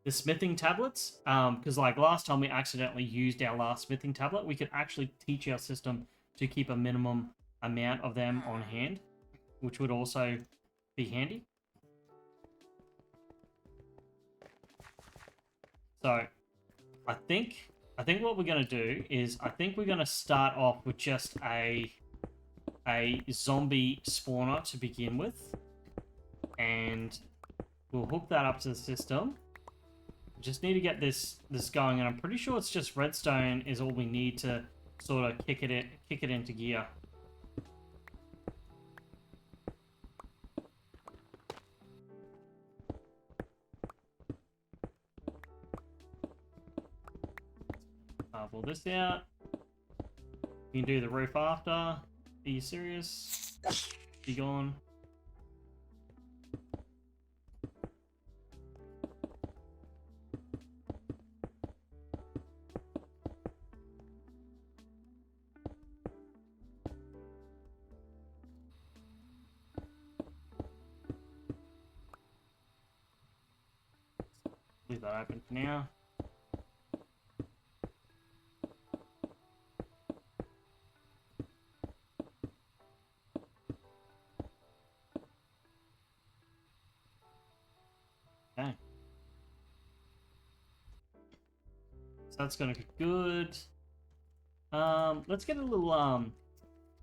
smithing tablets, because like last time we accidentally used our last smithing tablet. We could actually teach our system to keep a minimum amount of them on hand, which would also be handy. So I think what we're gonna do is I think we're gonna start off with just a zombie spawner to begin with, and we'll hook that up to the system. Just need to get this going, and I'm pretty sure it's just redstone is all we need to sort of kick it into gear. Pull this out. You can do the roof after. Are you serious? Be gone. Leave that open for now. Okay. So that's gonna be good. Let's get a little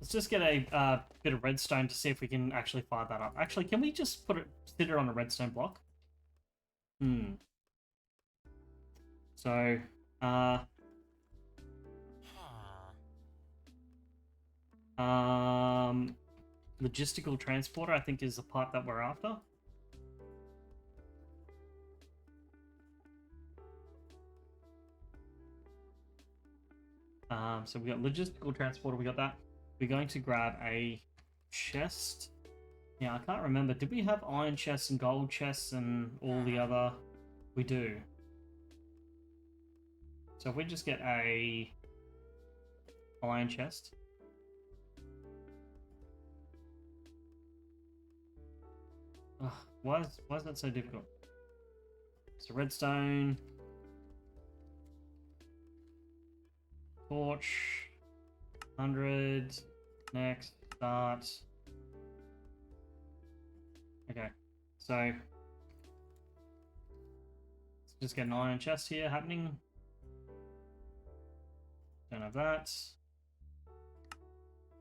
let's just get a bit of redstone to see if we can actually fire that up. Actually, can we just sit it on a redstone block? So, logistical transporter, I think, is the part that we're after. So we got logistical transporter, we got that. We're going to grab a chest. Yeah, I can't remember. Did we have iron chests and gold chests and all the other? We do. So if we just get a iron chest. Ugh, why is that so difficult? So redstone. Torch. 100. Next. Start. Okay. So let's just get an iron chest here happening. Don't have that.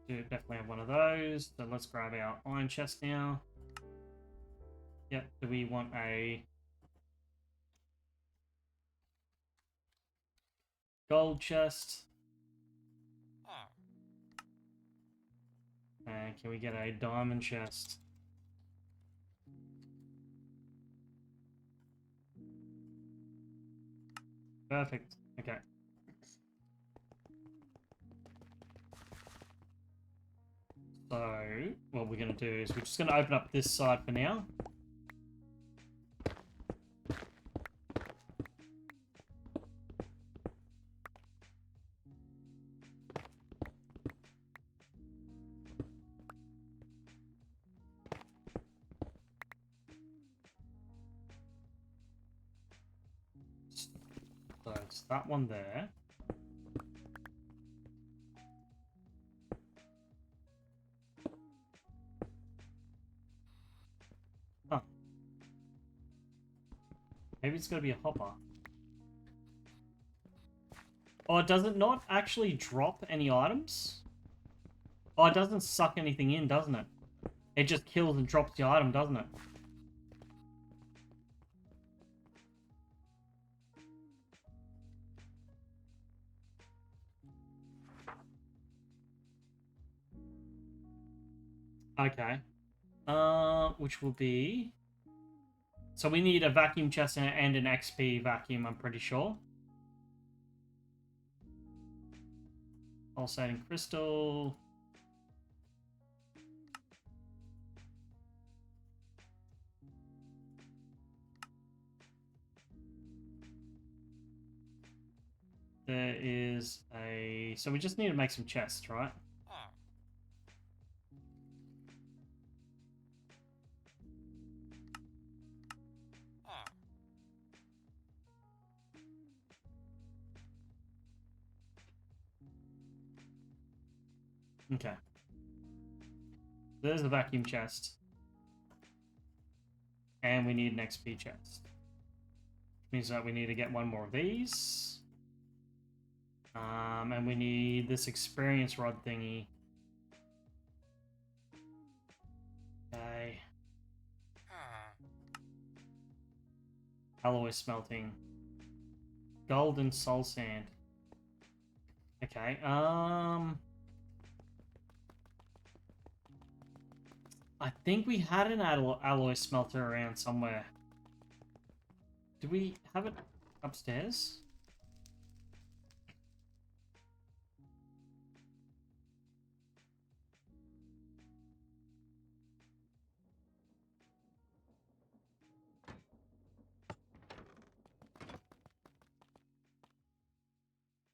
Do definitely have one of those. So let's grab our iron chest now. Yep. Do we want a gold chest? And can we get a diamond chest? Perfect. Okay. So what we're going to do is we're just going to open up this side for now. So it's that one there. Maybe it's got to be a hopper. Oh, does it not actually drop any items? Oh, it doesn't suck anything in, doesn't it? It just kills and drops the item, doesn't it? Okay. Which will be... So we need a vacuum chest and an XP vacuum, I'm pretty sure. Pulsating crystal. There is a... So we just need to make some chests, right? Okay. There's the vacuum chest. And we need an XP chest. Means that we need to get one more of these. And we need this experience rod thingy. Okay. Alloy smelting. Gold and soul sand. Okay, I think we had an alloy smelter around somewhere. Do we have it upstairs?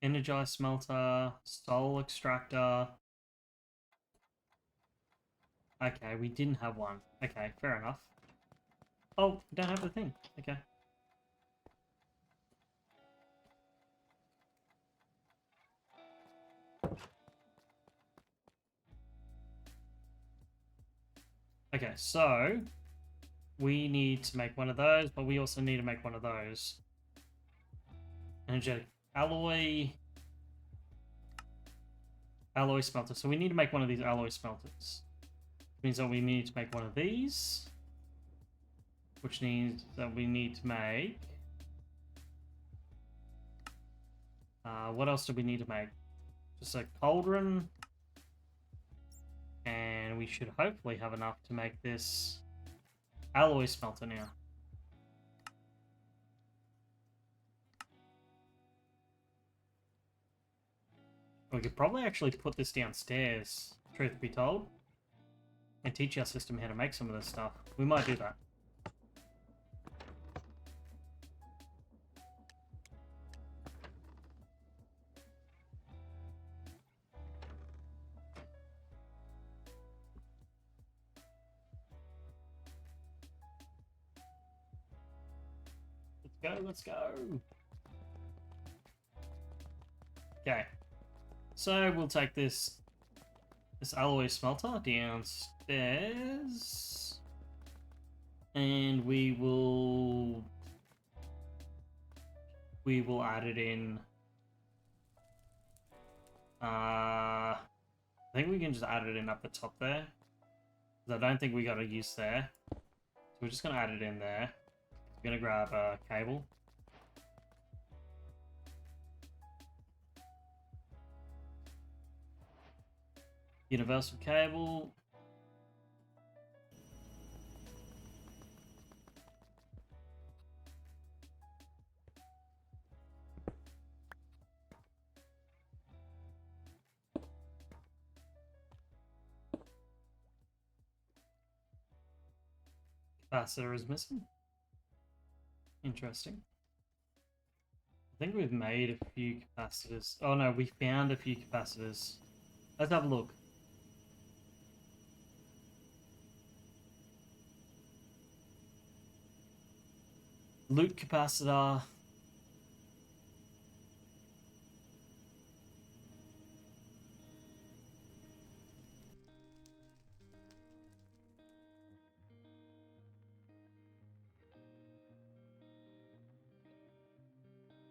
Energized smelter, soul extractor. Okay, we didn't have one. Okay, fair enough. Oh, we don't have the thing. Okay. Okay, so we need to make one of those, but we also need to make one of those. Energetic alloy smelter. So we need to make one of these alloy smelters. Which means that we need to make one of these. Which means that we need to make... what else do we need to make? Just a cauldron. And we should hopefully have enough to make this alloy smelter now. We could probably actually put this downstairs, truth be told, and teach our system how to make some of this stuff. We might do that. Let's go. Okay. So we'll take this alloy smelter downstairs. And we will add it in. I think we can just add it in up the top there. I don't think we got a use there. So we're just gonna add it in there. I'm gonna grab a cable. Universal cable. Capacitor is missing. Interesting. I think we've made a few capacitors. Oh no, we found a few capacitors. Let's have a look. Loot capacitor.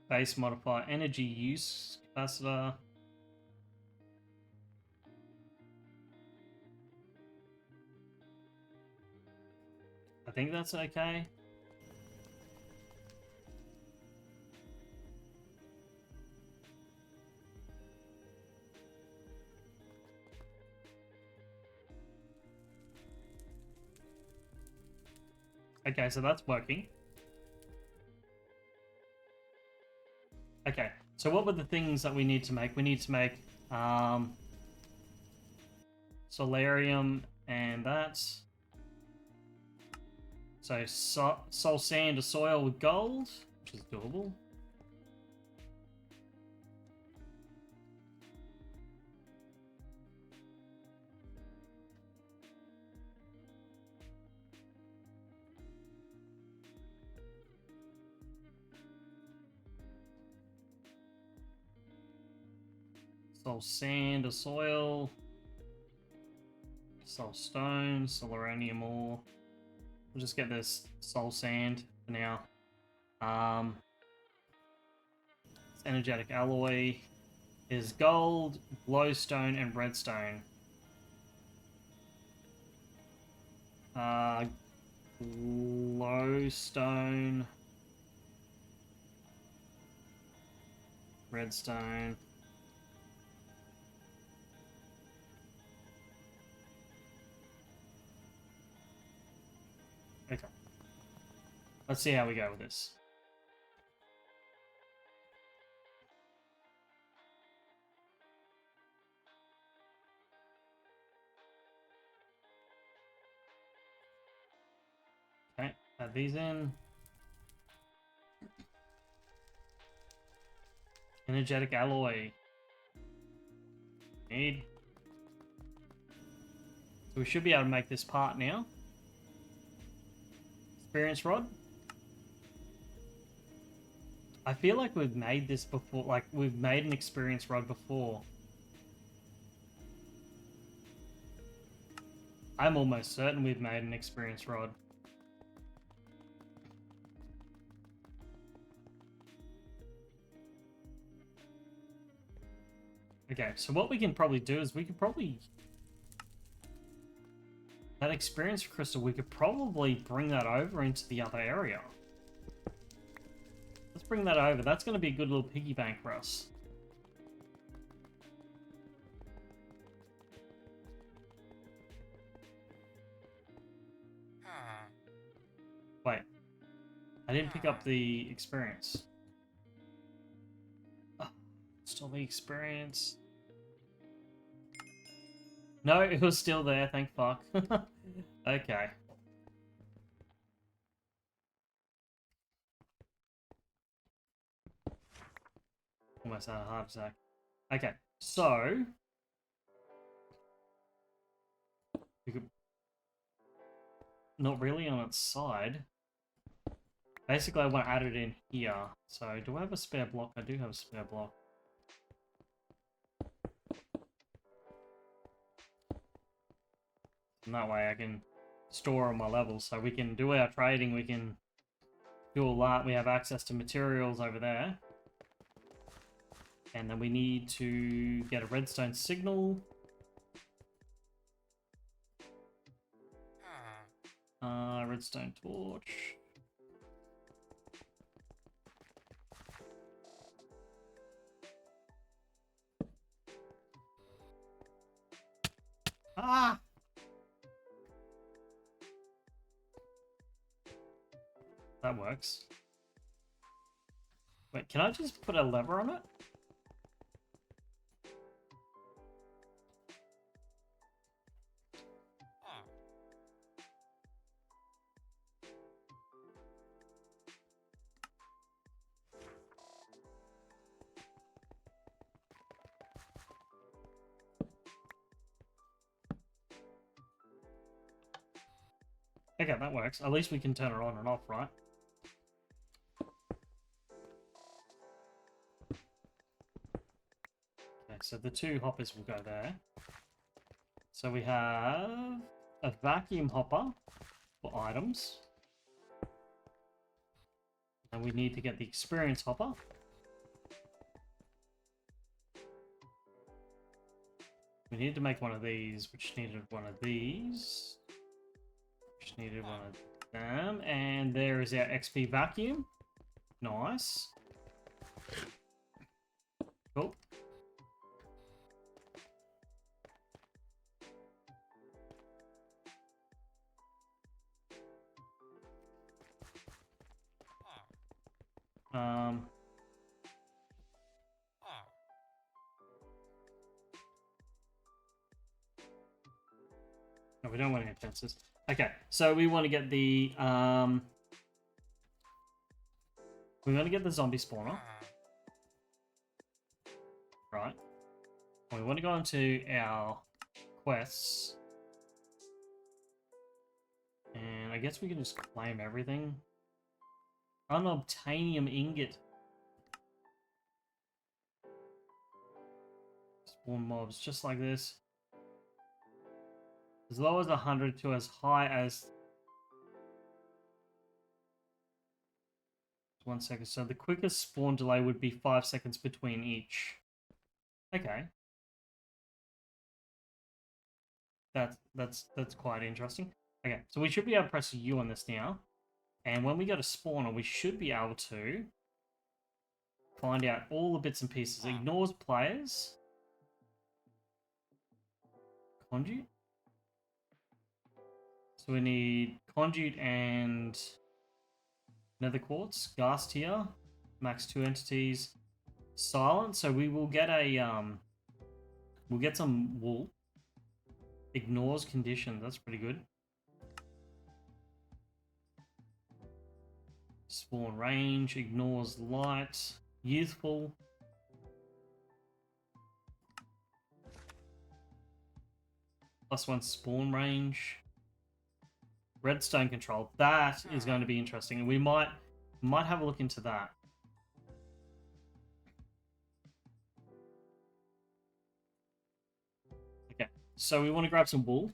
Base modifier, energy use, capacitor. I think that's okay. Okay, so that's working. Okay, so what were the things that we need to make? We need to make solarium and that. So soul sand or soil with gold, which is doable. Soul sand or soil. Soul stone, solaranium ore. We'll just get this soul sand for now. It's energetic alloy is gold, glowstone, and redstone. Glowstone, redstone. Okay. Let's see how we go with this. Okay, add these in. Energetic alloy. Need. So we should be able to make this part now. Experience rod. I feel like we've made this before, like we've made an experience rod before. I'm almost certain we've made an experience rod. Okay, so what we can probably do is we could probably... That experience crystal, we could probably bring that over into the other area. Let's bring that over. That's going to be a good little piggy bank for us. Wait. I didn't pick up the experience. Oh, still the experience. No, it was still there, thank fuck. Okay. Almost had a heart attack. Okay, so... We could... Not really on its side. Basically, I want to add it in here. So, do I have a spare block? I do have a spare block. And that way I can store all my levels. So we can do our trading, we can do all that. We have access to materials over there. And then we need to get a redstone signal. Redstone torch. Ah! That works. Wait, can I just put a lever on it? Okay, that works. At least we can turn it on and off, right? Okay, so the two hoppers will go there. So we have a vacuum hopper for items. And we need to get the experience hopper. We needed to make one of these, which needed one of these, which needed one of them, and there is our XP vacuum. Nice. Cool. No, we don't want any fences. Okay, so we want to get the we want to get the zombie spawner, right? We want to go into our quests, and I guess we can just claim everything. Unobtainium ingot. Spawn mobs just like this. As low as 100 to as high as 1 second. So the quickest spawn delay would be 5 seconds between each. Okay. That's quite interesting. Okay, so we should be able to press U on this now. And when we go to spawner, we should be able to find out all the bits and pieces. Ignores players. Conduit. So we need conduit and nether quartz. Ghast here. Max 2 entities. Silent. So we will get a we'll get some wool. Ignores conditions. That's pretty good. Spawn range. Ignores light. Youthful. +1 spawn range. Redstone control. That is going to be interesting, and we might have a look into that. Okay, so we want to grab some wool.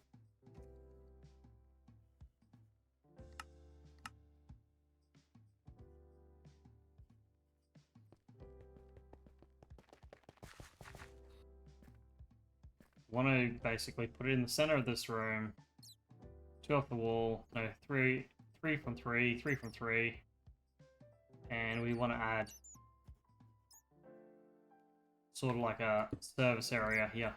Want to basically put it in the center of this room. 2 off the wall. No, 3 from 3, 3 from 3. And we want to add sort of like a service area here.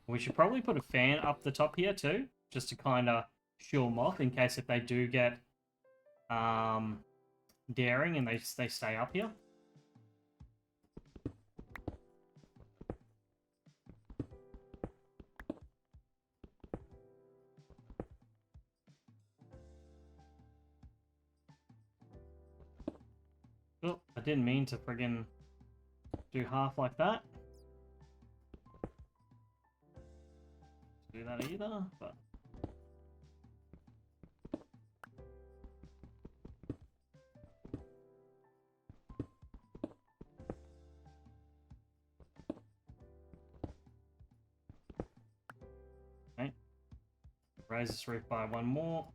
We should probably put a fan up the top here too, just to kind of shoo them off in case if they do get daring and they stay up here. Oh, I didn't mean to friggin' do half like that. Do that either, but... Okay. Raise this roof by 1 more.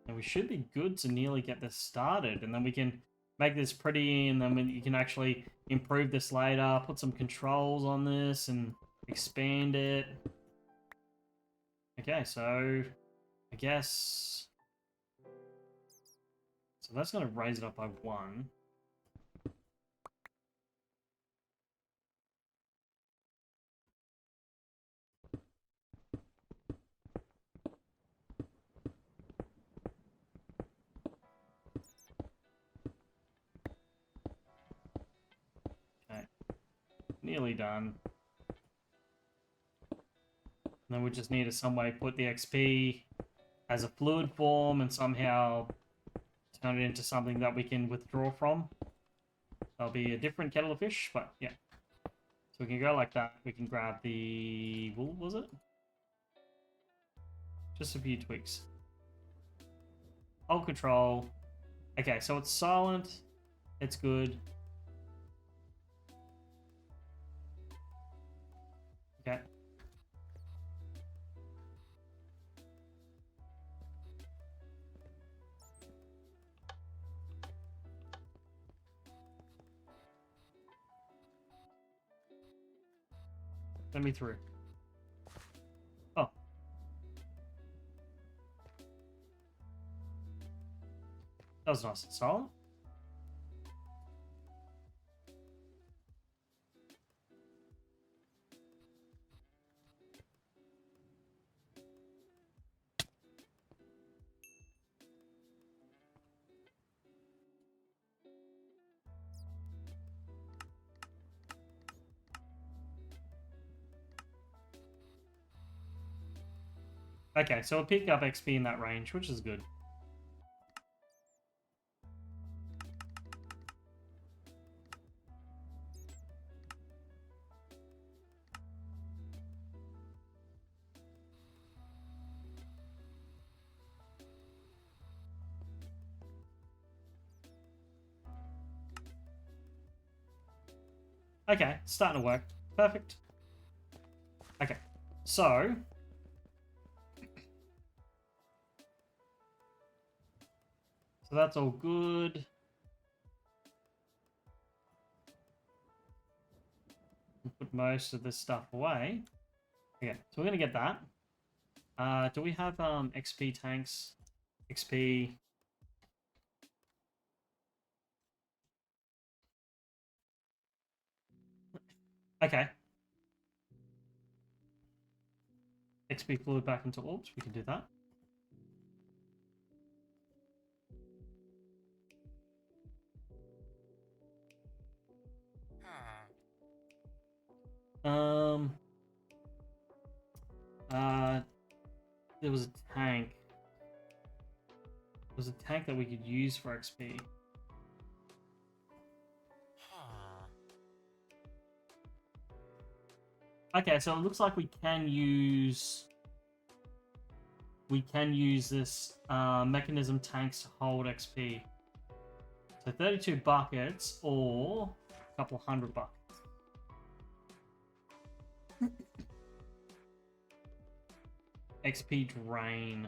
And we should be good to nearly get this started, and then we can make this pretty, and then you can actually improve this later, put some controls on this, and expand it. Okay, so I guess... So that's going to raise it up by 1. Okay, nearly done. And then we just need to some way put the XP as a fluid form and somehow turn it into something that we can withdraw from. That'll be a different kettle of fish, but yeah. So we can go like that. We can grab the wool, was it? Just a few tweaks. Hold control. Okay, so it's silent. It's good. Okay. Let me through. Oh. That was nice and silent. Okay, so we'll pick up XP in that range, which is good. Okay, starting to work. Perfect. Okay, so that's all good. Put most of this stuff away. Okay, so we're gonna get that. Do we have XP tanks? XP. Okay. XP fluid back into orbs. We can do that. Um. There was a tank. There was a tank that we could use for XP. Okay, so it looks like we can use this mechanism tanks to hold XP. So 32 buckets or a couple hundred buckets. XP drain.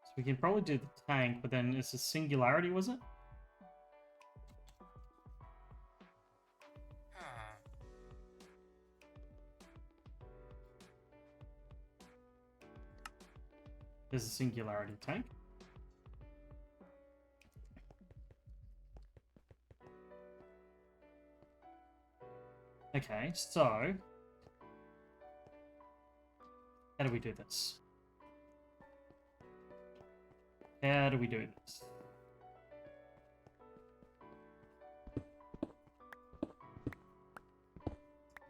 So we can probably do the tank, but then it's a singularity, was it? There's a singularity tank. Okay, so how do we do this? How do we do this?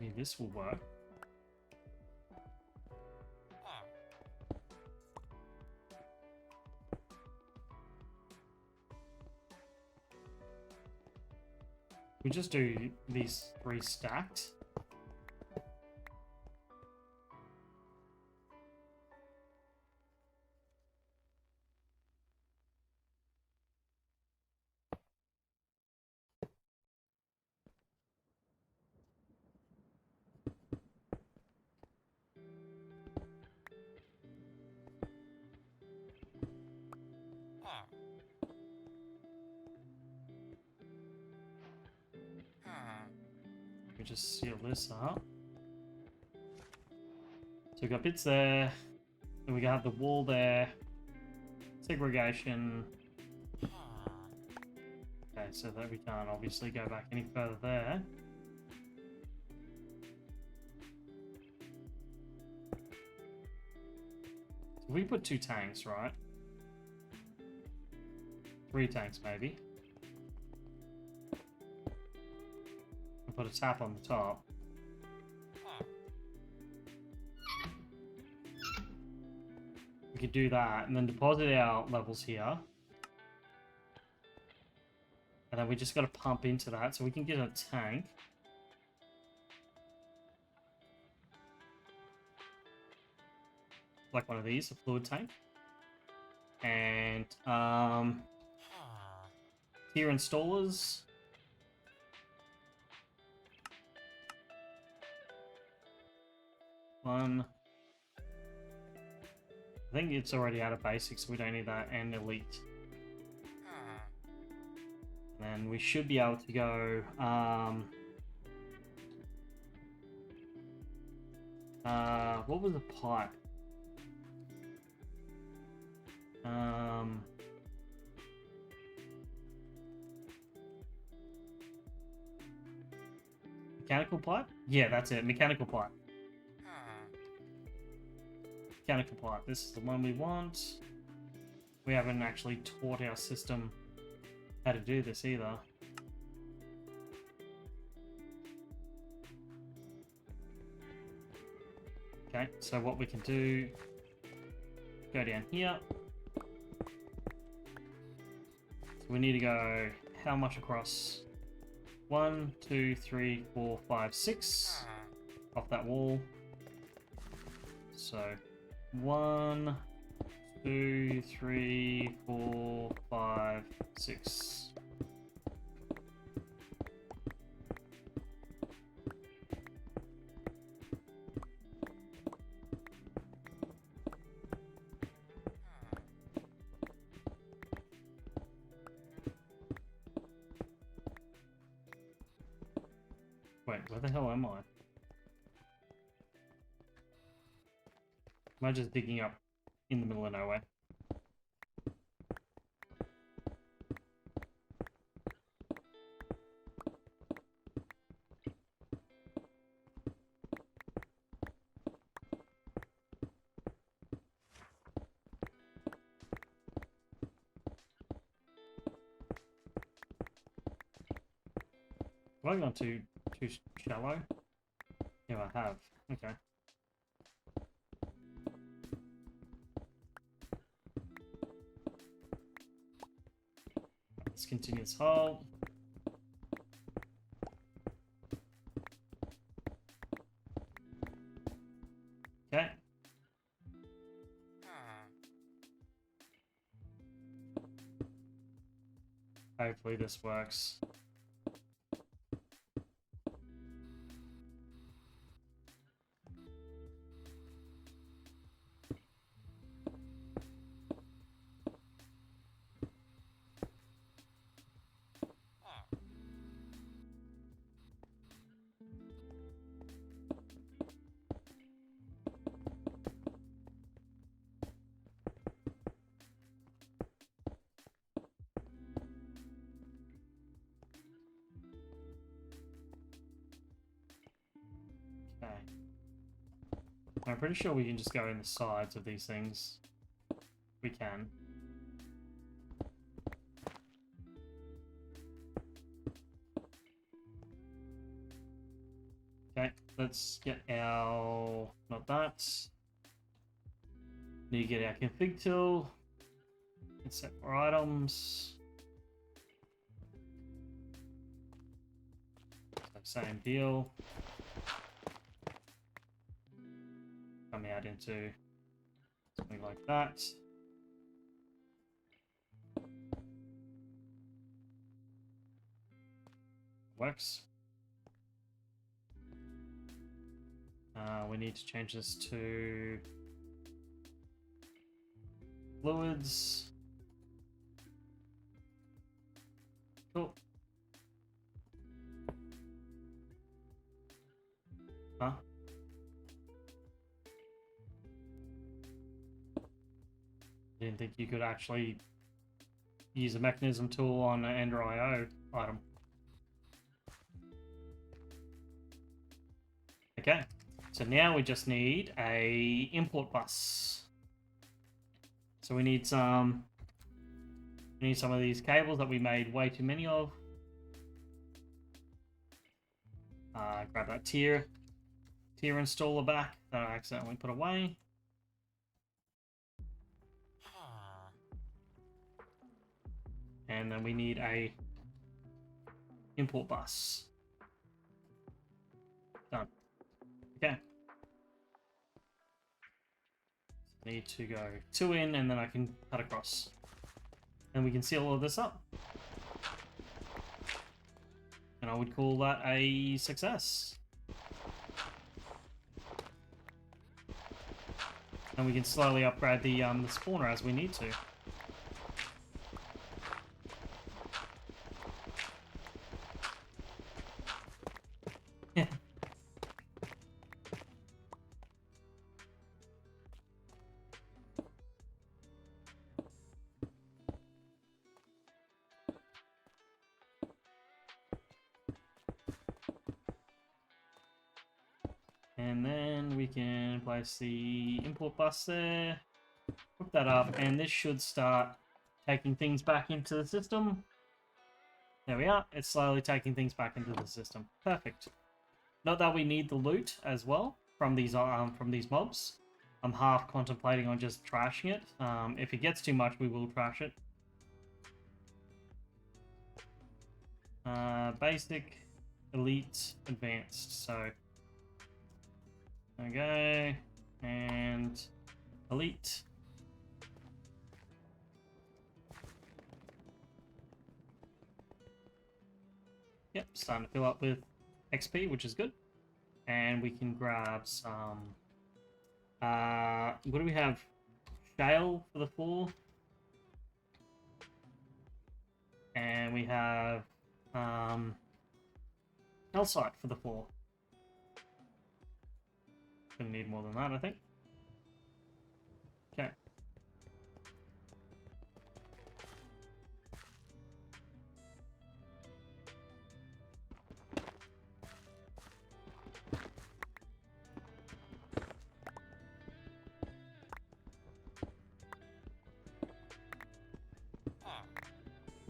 Maybe this will work. We just do these 3 stacked. We just seal this up. So we got bits there, and we have the wall there. Segregation. Okay, so that we can't obviously go back any further there. So we put 2 tanks, right? 3 tanks, maybe. And put a tap on the top. We could do that, and then deposit our levels here. And then we just got to pump into that, so we can get a tank. Like one of these, a fluid tank. And tier installers. One. I think it's already out of basics, so we don't need that, and elite. And we should be able to go. What was the pipe? Mechanical pipe? Yeah, that's it. Mechanical pipe. Mechanical pipe. This is the one we want. We haven't actually taught our system how to do this either. Okay, so what we can do, go down here. So we need to go how much across? 1, 2, 3, 4, 5, 6 off that wall. So 1, 2, 3, 4, 5, 6. Wait, where the hell am I? Am I just digging up in the middle of nowhere? Have I gone too shallow? Yeah, I have. Okay. Let's continue this hole. Okay. Hopefully this works. Okay. I'm pretty sure we can just go in the sides of these things. We can. Okay, let's get our... not that. Need to get our config tool. And set for items. So same deal. Come out into something like that. Works. We need to change this to fluids. Cool. Huh? Didn't think you could actually use a mechanism tool on an Ender IO item. Okay, so now we just need a import bus. So we need some of these cables that we made way too many of. Grab that tier installer back that I accidentally put away. And then we need a import bus. Done. Okay. Need to go 2 in and then I can cut across. And we can seal all of this up. And I would call that a success. And we can slowly upgrade the spawner as we need to. And then we can place the import bus there, hook that up, and this should start taking things back into the system. There we are. It's slowly taking things back into the system. Perfect. Not that we need the loot as well from these mobs. I'm half contemplating on just trashing it. If it gets too much, we will trash it. Basic, elite, advanced. So, okay, and elite. Yep, starting to fill up with XP, which is good. And we can grab some... what do we have? Shale for the floor. And we have calcite for the floor. Gonna need more than that, I think. Okay.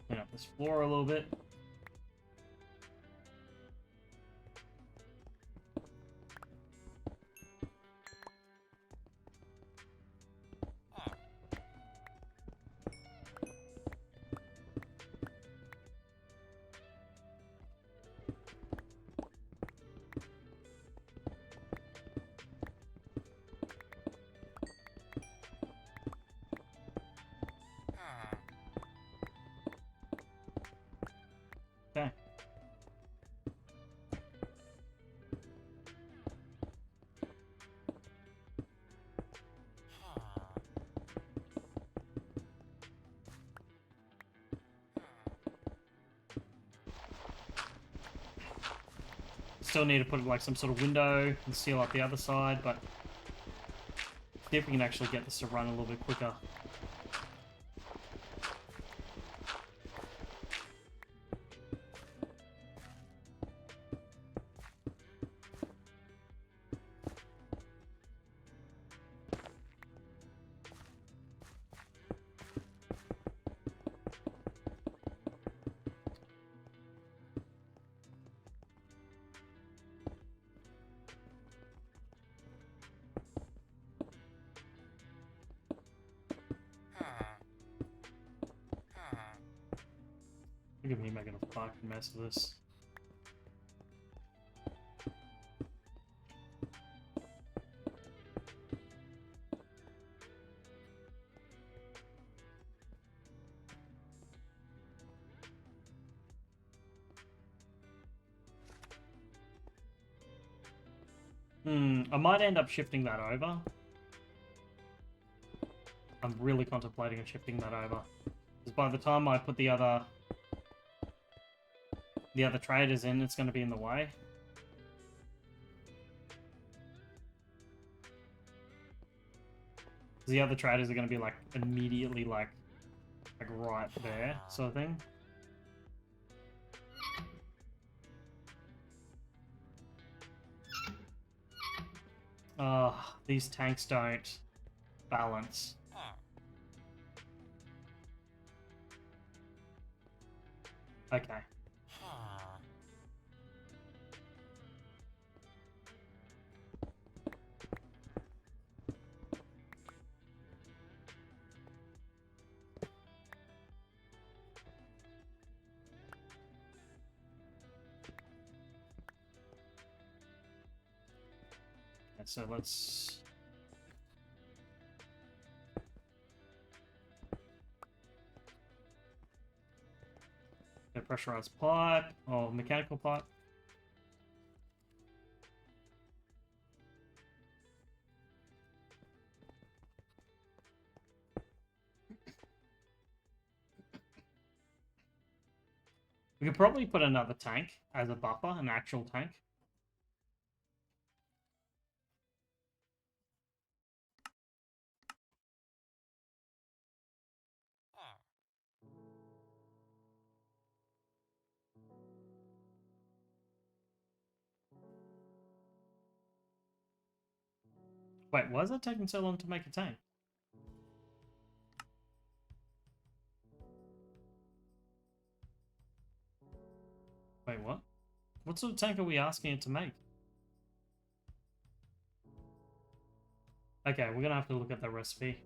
Clean up this floor a little bit. Okay. Still need to put like some sort of window and seal up the other side, but see if we can actually get this to run a little bit quicker. Look at me making a fucking mess of this. I might end up shifting that over. I'm really contemplating on shifting that over. Because by the time I put the other traders in, it's going to be in the way. The other traders are going to be like immediately like right there, sort of thing. These tanks don't balance. Okay. So let's... a pressurized pipe, or mechanical pipe. We could probably put another tank as a buffer, an actual tank. Wait, why is it taking so long to make a tank? Wait, what? What sort of tank are we asking it to make? Okay, we're gonna have to look at the recipe.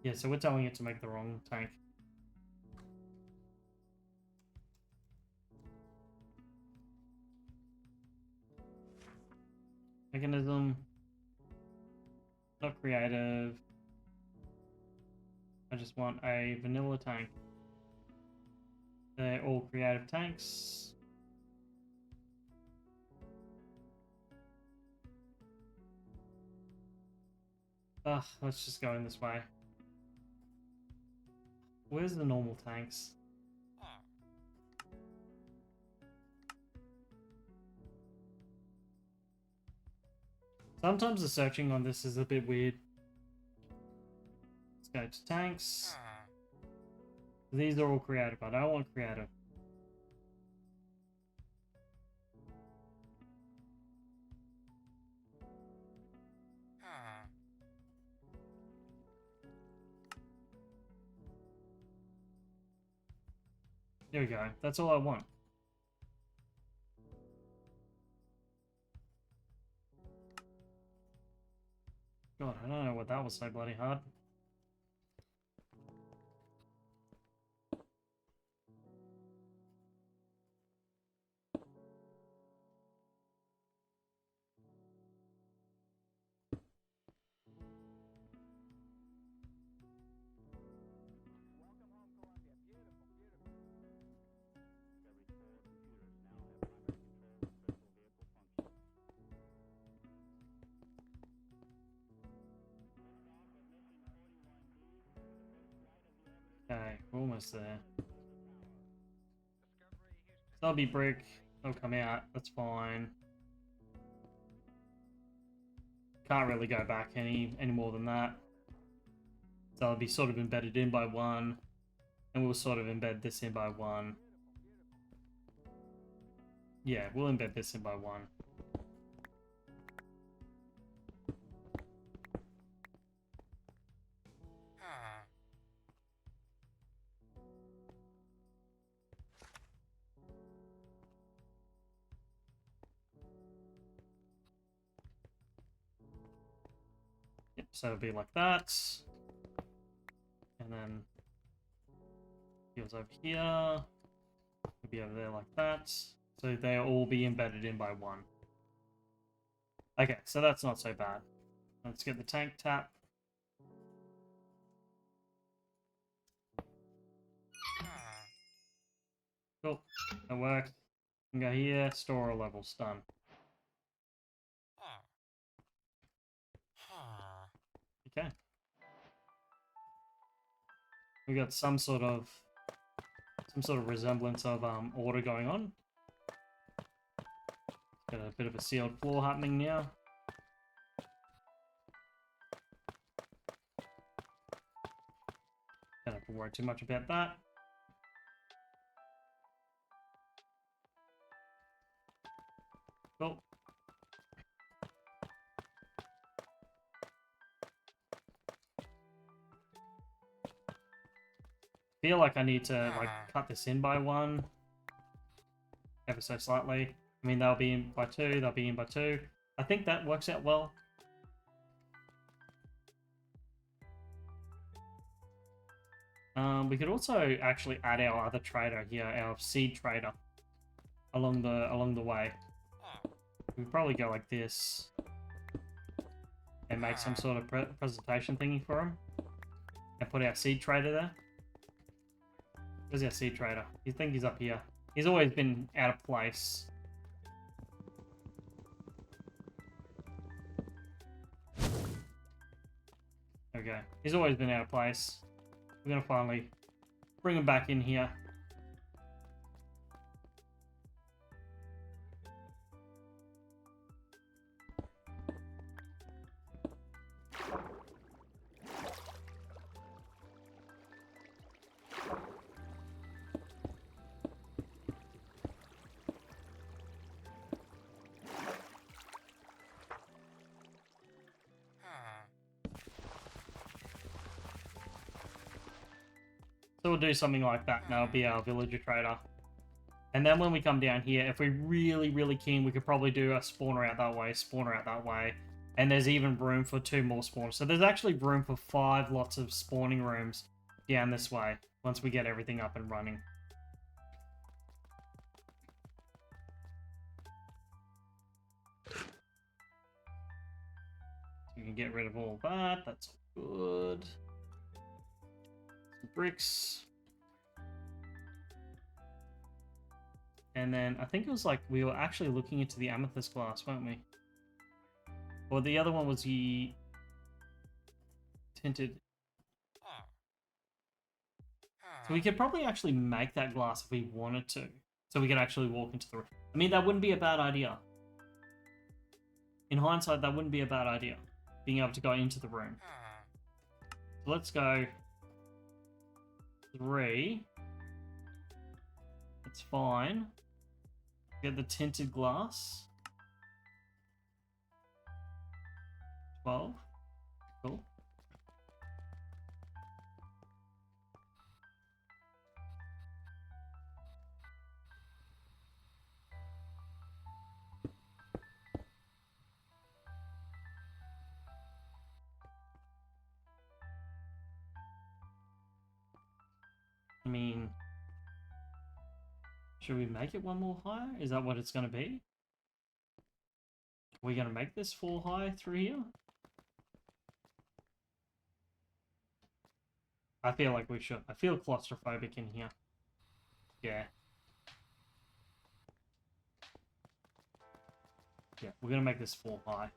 Yeah, so we're telling it to make the wrong tank. Mechanism. Not creative. I just want a vanilla tank. They're all creative tanks. Ugh, let's just go in this way. Where's the normal tanks? Sometimes the searching on this is a bit weird. Let's go to tanks. These are all creative. I don't want creative. There we go. That's all I want. God, I don't know what that was so bloody hard. Okay, we're almost there. That'll be brick. They'll come out. That's fine. Can't really go back any more than that. So it'll be sort of embedded in by one. And we'll sort of embed this in by one. Yeah, we'll embed this in by one. Yep, so it'll be like that. And then heels over here. It'll be over there like that. So they'll all be embedded in by one. Okay, so that's not so bad. Let's get the tank tap. Cool, that works. We can go here, store all levels, done. Okay. We got some sort of resemblance of order going on. Got a bit of a sealed floor happening now. Don't have to worry too much about that. Cool. Feel like I need to like cut this in by one, ever so slightly. I mean, they'll be in by two. They'll be in by two. I think that works out well. We could also actually add our other trader here, our seed trader, along the way. We'd probably go like this and make some sort of presentation thingy for him, and put our seed trader there. Where's our seed trader? You think he's up here? He's always been out of place. Okay, he's always been out of place. We're gonna finally bring him back in here. we'll do something like that. That'll be our villager trader. And then when we come down here, if we're really, really keen, we could probably do a spawner out that way, spawner out that way. And there's even room for 2 more spawners. So there's actually room for 5 lots of spawning rooms down this way once we get everything up and running. You can get rid of all that. That's good. Some bricks. And then I think it was like we were actually looking into the amethyst glass, weren't we? Or the other one was the tinted. So we could probably actually make that glass if we wanted to. So we could actually walk into the room. I mean, that wouldn't be a bad idea. In hindsight, that wouldn't be a bad idea. Being able to go into the room. So let's go 3. That's fine. Get the tinted glass. 12. Cool. I mean, should we make it 1 more higher? Is that what it's going to be? Are we going to make this 4 high through here? I feel like we should. I feel claustrophobic in here. Yeah. Yeah, we're going to make this 4 high.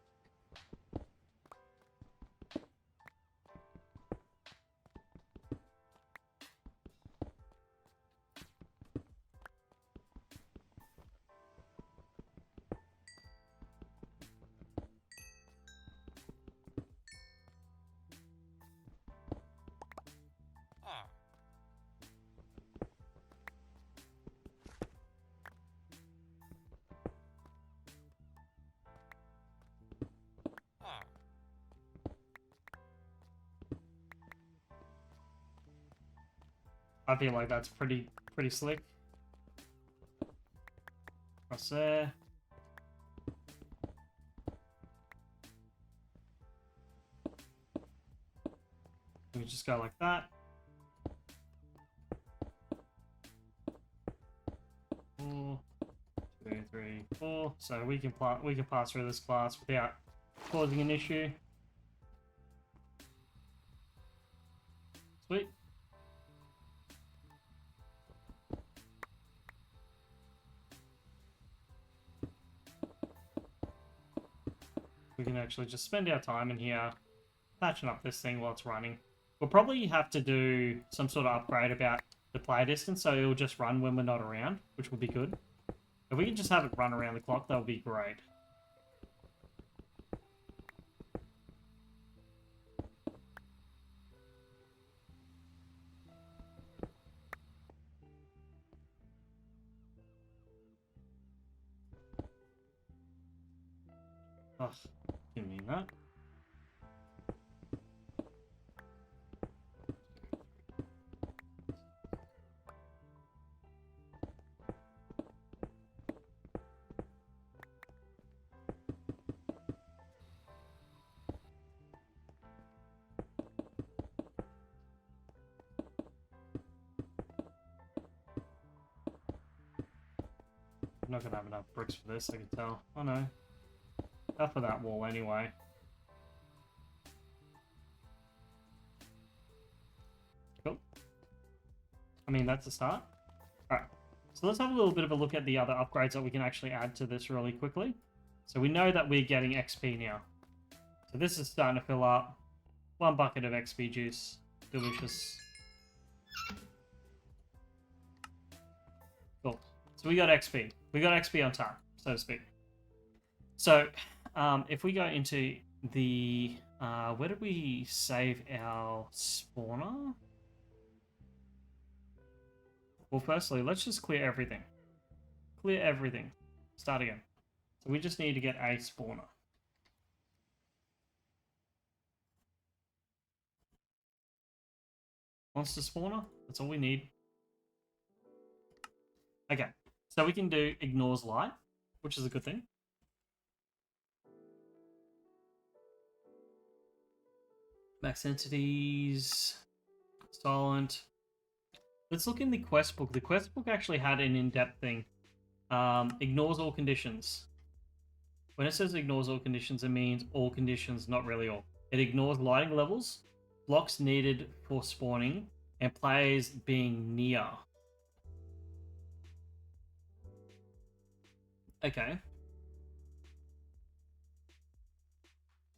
I feel like that's pretty slick. Across there. We just go like that. 4, 2, 3, 4. So we can pass through this class without causing an issue. Sweet. We can actually just spend our time in here patching up this thing while it's running. We'll probably have to do some sort of upgrade about the play distance, so it'll just run when we're not around, which will be good. If we can just have it run around the clock, that would be great. Ugh, didn't mean that. I'm not gonna have enough bricks for this, I can tell. Oh no. Enough for that wall anyway. Cool. I mean, that's a start. Alright, so let's have a little bit of a look at the other upgrades that we can actually add to this really quickly. So we know that we're getting XP now. So this is starting to fill up. 1 bucket of XP juice. Delicious. Cool. So we got XP. We got XP on time, so to speak. So, if we go into the... where did we save our spawner? Well, firstly, let's just clear everything. Clear everything. Start again. So we just need to get a spawner. Monster spawner. That's all we need. Okay, so we can do ignores light, which is a good thing. Max entities, silent. Let's look in the quest book. The quest book actually had an in-depth thing. Ignores all conditions. When it says ignores all conditions, it means all conditions, not really all. It ignores lighting levels, blocks needed for spawning, and players being near. Okay.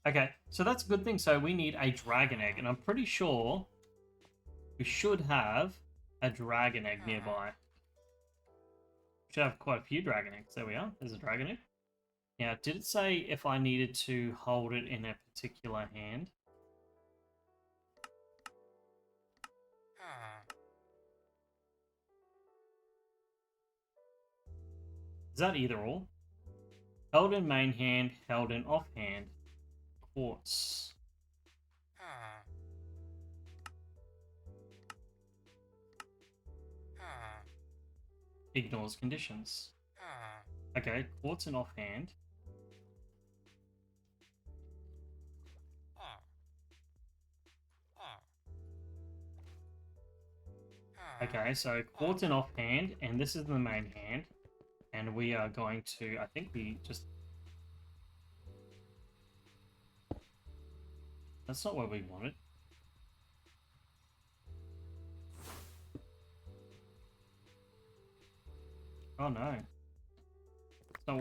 Okay, so that's a good thing. So we need a dragon egg, and I'm pretty sure we should have a dragon egg nearby. We should have quite a few dragon eggs. There we are. There's a dragon egg. Now, did it say if I needed to hold it in a particular hand? Is that either or? Held in main hand, held in off hand. Quartz. Ignores conditions. Okay, quartz in off hand. Okay, so quartz in off hand, and this is the main hand. And we are going to, I think we just... That's not what we wanted. Oh no. It's not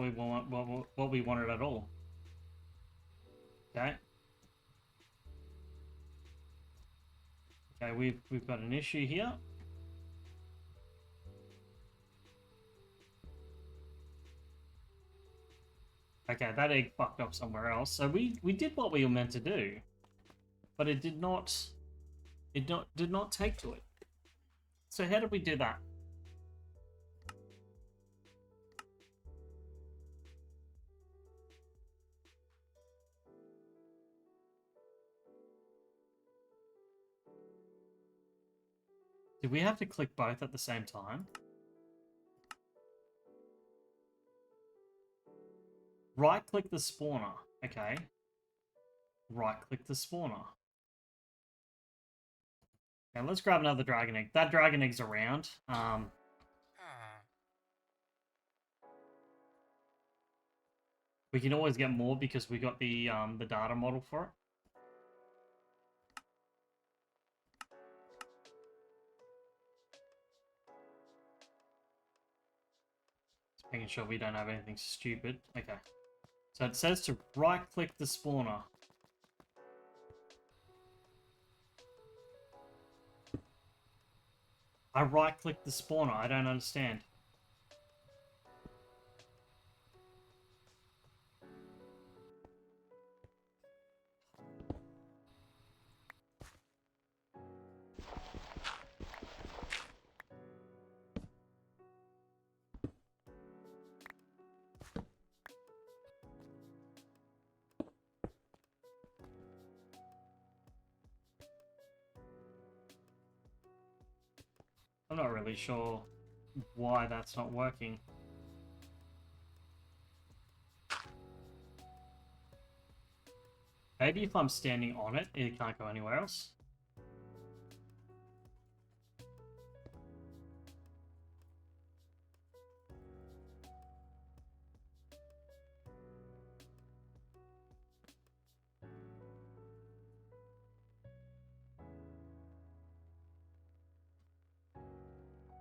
what we wanted at all. Okay. Okay, we've got an issue here. Okay, that egg fucked up somewhere else. So we did what we were meant to do, but it did not take to it. So how did we do that? Did we have to click both at the same time? Right-click the spawner. Okay. Right-click the spawner. Now let's grab another dragon egg. That dragon egg's around. We can always get more because we got the data model for it. Just making sure we don't have anything stupid. Okay. So it says to right-click the spawner. I right-clicked the spawner. I don't understand. I'm not really sure why that's not working. Maybe if I'm standing on it, it can't go anywhere else.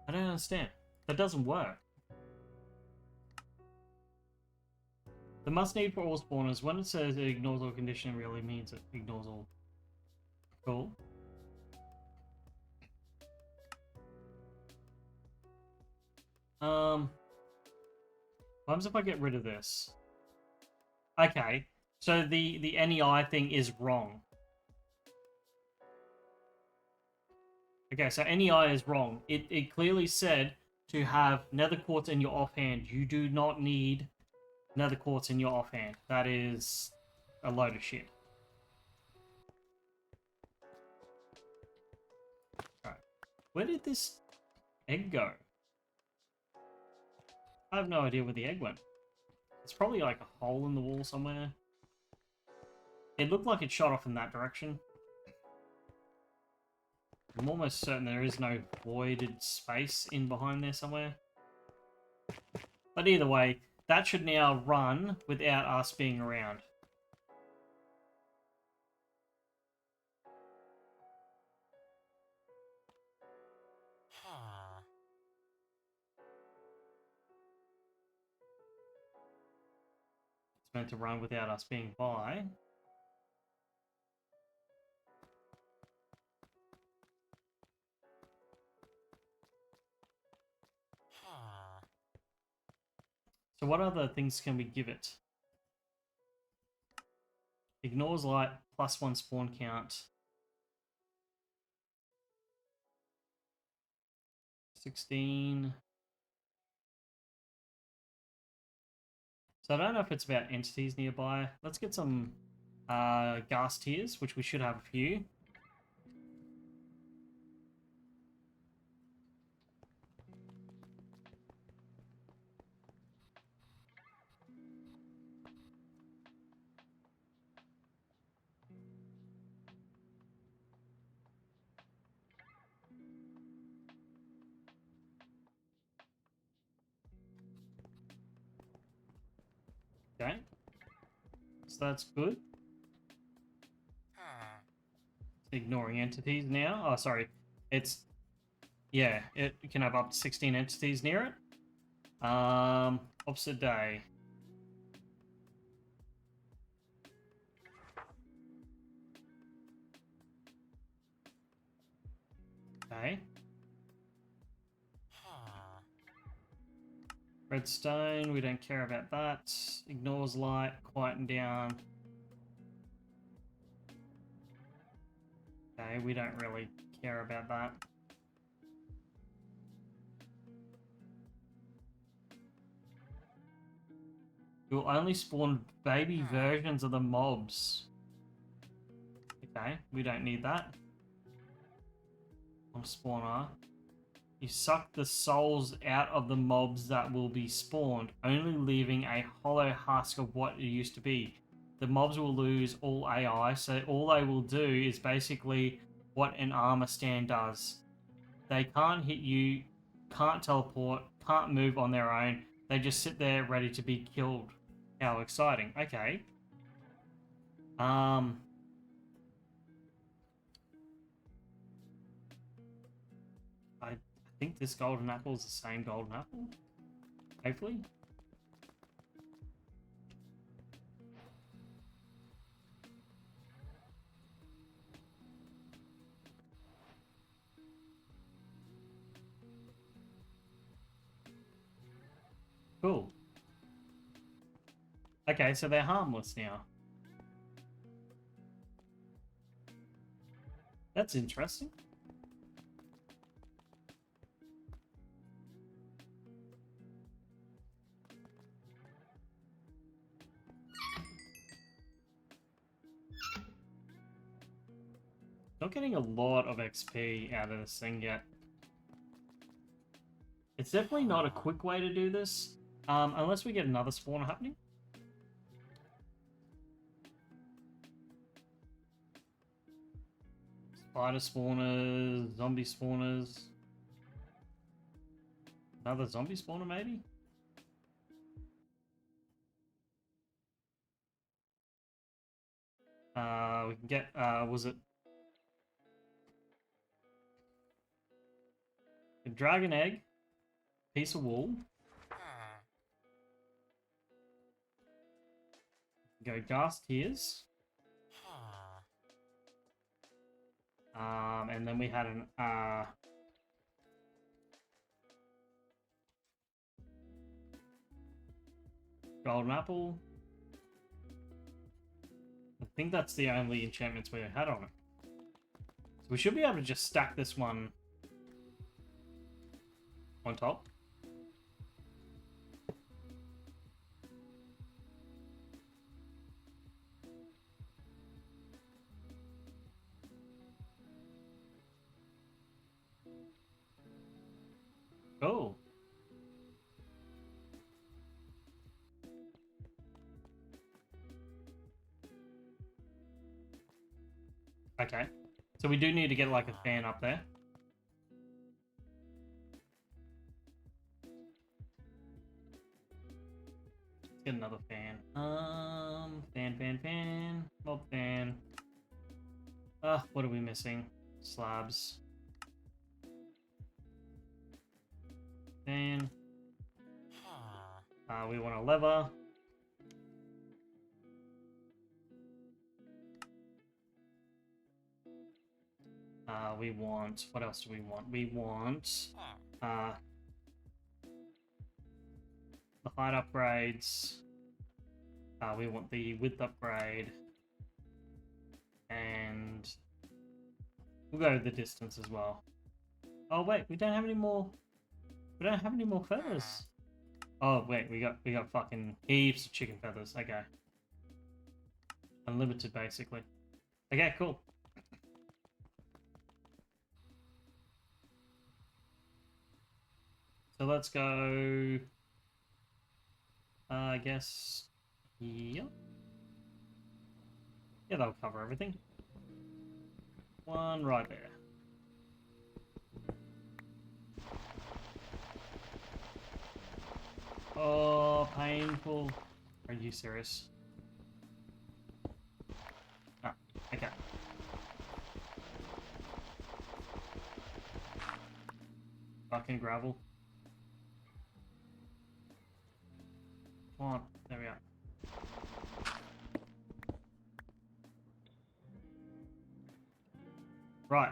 I don't understand. That doesn't work. The must need for all spawners, when it says it ignores all condition, it really means it ignores all. Cool. What happens if I get rid of this? Okay, so the NEI thing is wrong. Okay, so NEI is wrong. It clearly said to have nether quartz in your offhand. You do not need nether quartz in your offhand. That is a load of shit. Alright, Where did this egg go? I have no idea where the egg went. It's probably like a hole in the wall somewhere. It looked like it shot off in that direction. I'm almost certain there is no voided space in behind there somewhere. But either way, that should now run without us being around. It's meant to run without us being by. So what other things can we give it? Ignores light, +1 spawn count. 16. So I don't know if it's about entities nearby. Let's get some gas tiers, which we should have a few. Okay. So that's good. It's ignoring entities now. Oh, sorry. It's... Yeah, it can have up to 16 entities near it. Opposite day. Okay. Redstone, we don't care about that. Ignores light, quieten down. Okay, we don't really care about that. You'll only spawn baby versions of the mobs. Okay, we don't need that. On spawner. You suck the souls out of the mobs that will be spawned, only leaving a hollow husk of what it used to be. The mobs will lose all AI, so all they will do is basically what an armor stand does. They can't hit you, can't teleport, can't move on their own. They just sit there ready to be killed. How exciting. Okay. I think this golden apple is the same golden apple. Hopefully. Cool. Okay, so they're harmless now. That's interesting. Not getting a lot of XP out of this thing yet. It's definitely not a quick way to do this, unless we get another spawner happening. Spider spawners, zombie spawners. Another zombie spawner, maybe? We can get, was it? A dragon egg, piece of wool. Go gas tiers. And then we had an, golden apple. I think that's the only enchantments we had on it. So we should be able to just stack this one on top. Okay. So we do need to get like a fan up there. Let's get another fan. Fan. Mob fan. What are we missing? Slabs. Fan. We want a lever. We want... What else do we want? We want... the height upgrades. We want the width upgrade. And... we'll go with the distance as well. Oh, wait. We don't have any more... We don't have any more feathers. Oh, wait. We got fucking heaps of chicken feathers. Okay. Unlimited, basically. Okay, cool. So let's go... I guess... Yeah. Yeah, that'll cover everything. One right there. Oh, painful. Are you serious? Ah, okay. Fucking gravel. Come on, there we are. Right.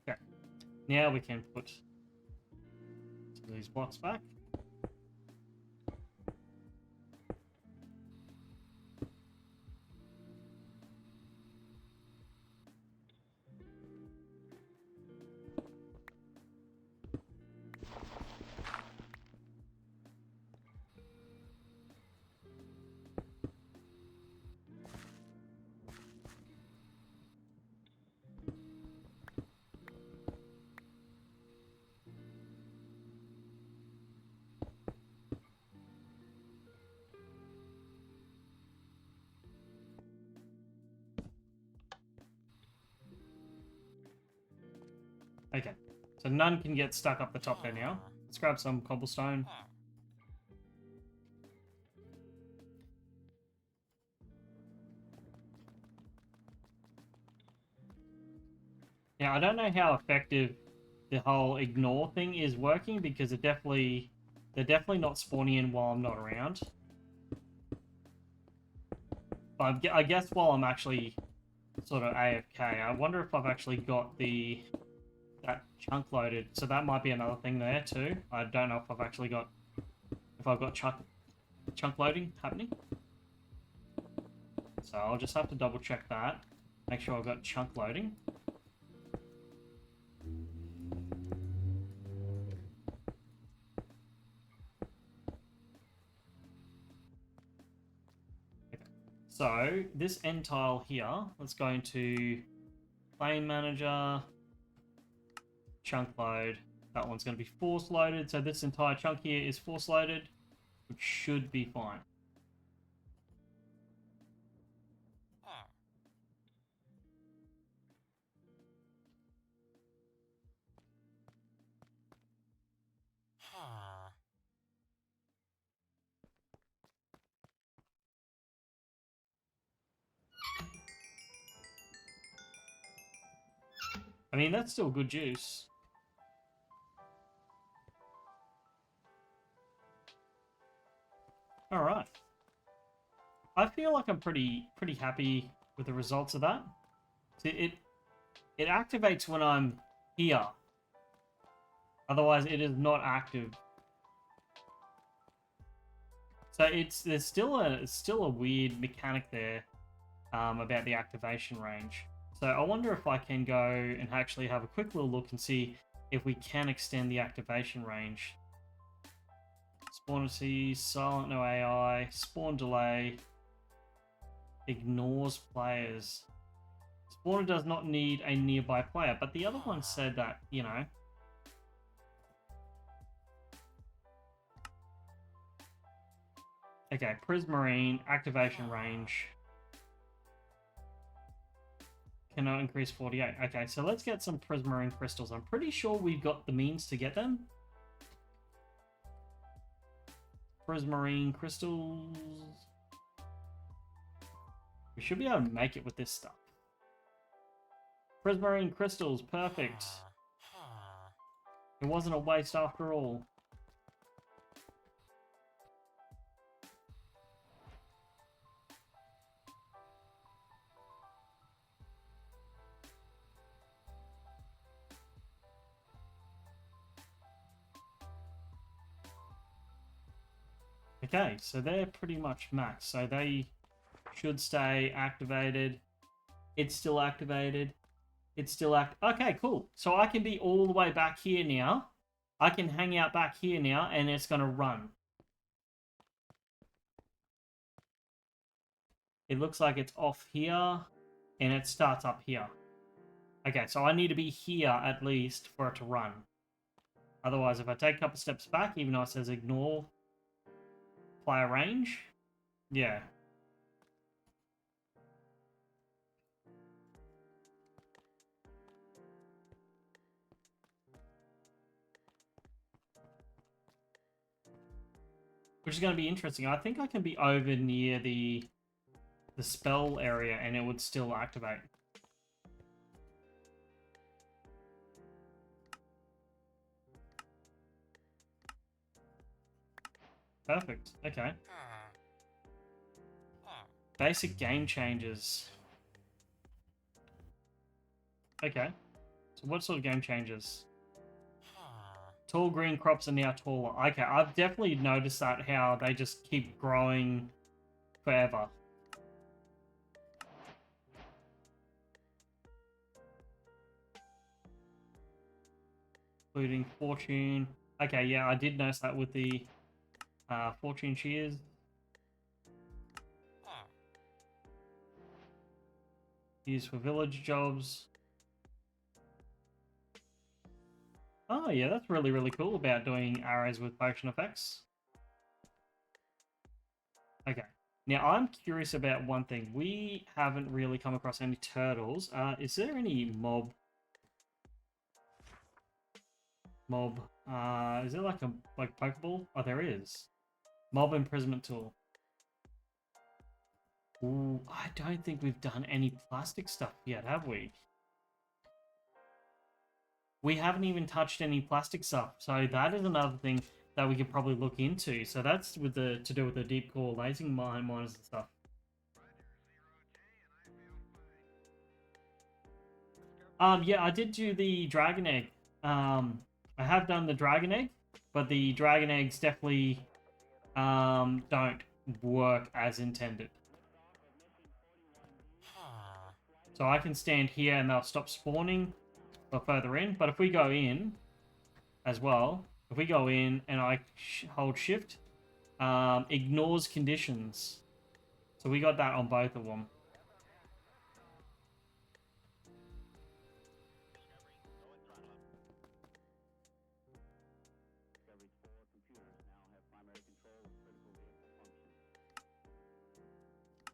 Okay. Now we can put these blocks back. Okay. So none can get stuck up the top there now. Let's grab some cobblestone. Now, I don't know how effective the whole ignore thing is working because they're definitely not spawning in while I'm not around. But I guess while I'm actually sort of AFK, I wonder if I've actually got that chunk loaded. So that might be another thing there too. I don't know if I've actually got chunk loading happening. So I'll just have to double check that. Make sure I've got chunk loading. So this end tile here, let's go into plane manager, chunk load. That one's going to be force loaded. So this entire chunk here is force loaded, which should be fine. I mean, that's still good juice. All right. I feel like I'm pretty happy with the results of that. So it activates when I'm here. Otherwise, it is not active. So there's still a weird mechanic there about the activation range. So I wonder if I can go and actually have a quick little look and see if we can extend the activation range. Spawn sees, silent no AI, spawn delay, ignores players. Spawner does not need a nearby player, but the other one said that, you know. Okay, Prismarine, activation range. Cannot increase 48. Okay, so let's get some Prismarine crystals. I'm pretty sure we've got the means to get them. Prismarine crystals. We should be able to make it with this stuff. Prismarine crystals, perfect. It wasn't a waste after all. Okay, so they're pretty much max. So they should stay activated. It's still activated. It's still Okay, cool. So I can be all the way back here now. I can hang out back here now, and it's going to run. It looks like it's off here, and it starts up here. Okay, so I need to be here at least for it to run. Otherwise, if I take a couple steps back, even though it says ignore player range, yeah. Which is going to be interesting. I think I can be over near the spell area and it would still activate. Perfect. Okay. Basic game changes. Okay. So what sort of game changes? Tall green crops are now taller. Okay, I've definitely noticed that, how they just keep growing forever. Including fortune. Okay, yeah, I did notice that with the fortune cheers. Used for village jobs. Oh yeah, that's really, really cool about doing arrows with potion effects. Okay, now I'm curious about one thing. We haven't really come across any turtles. Is there any mob? Is there like a Pokeball? Oh, there is. Mob imprisonment tool. Ooh, I don't think we've done any plastic stuff yet, have we? We haven't even touched any plastic stuff, so that is another thing that we could probably look into. So that's with to do with the deep core lasing miners and stuff. Yeah, I did do the dragon egg. I have done the dragon egg, but the dragon eggs definitely don't work as intended. So I can stand here and they'll stop spawning or further in. But if we go in as well, if we go in and I hold shift, ignores conditions. So we got that on both of them.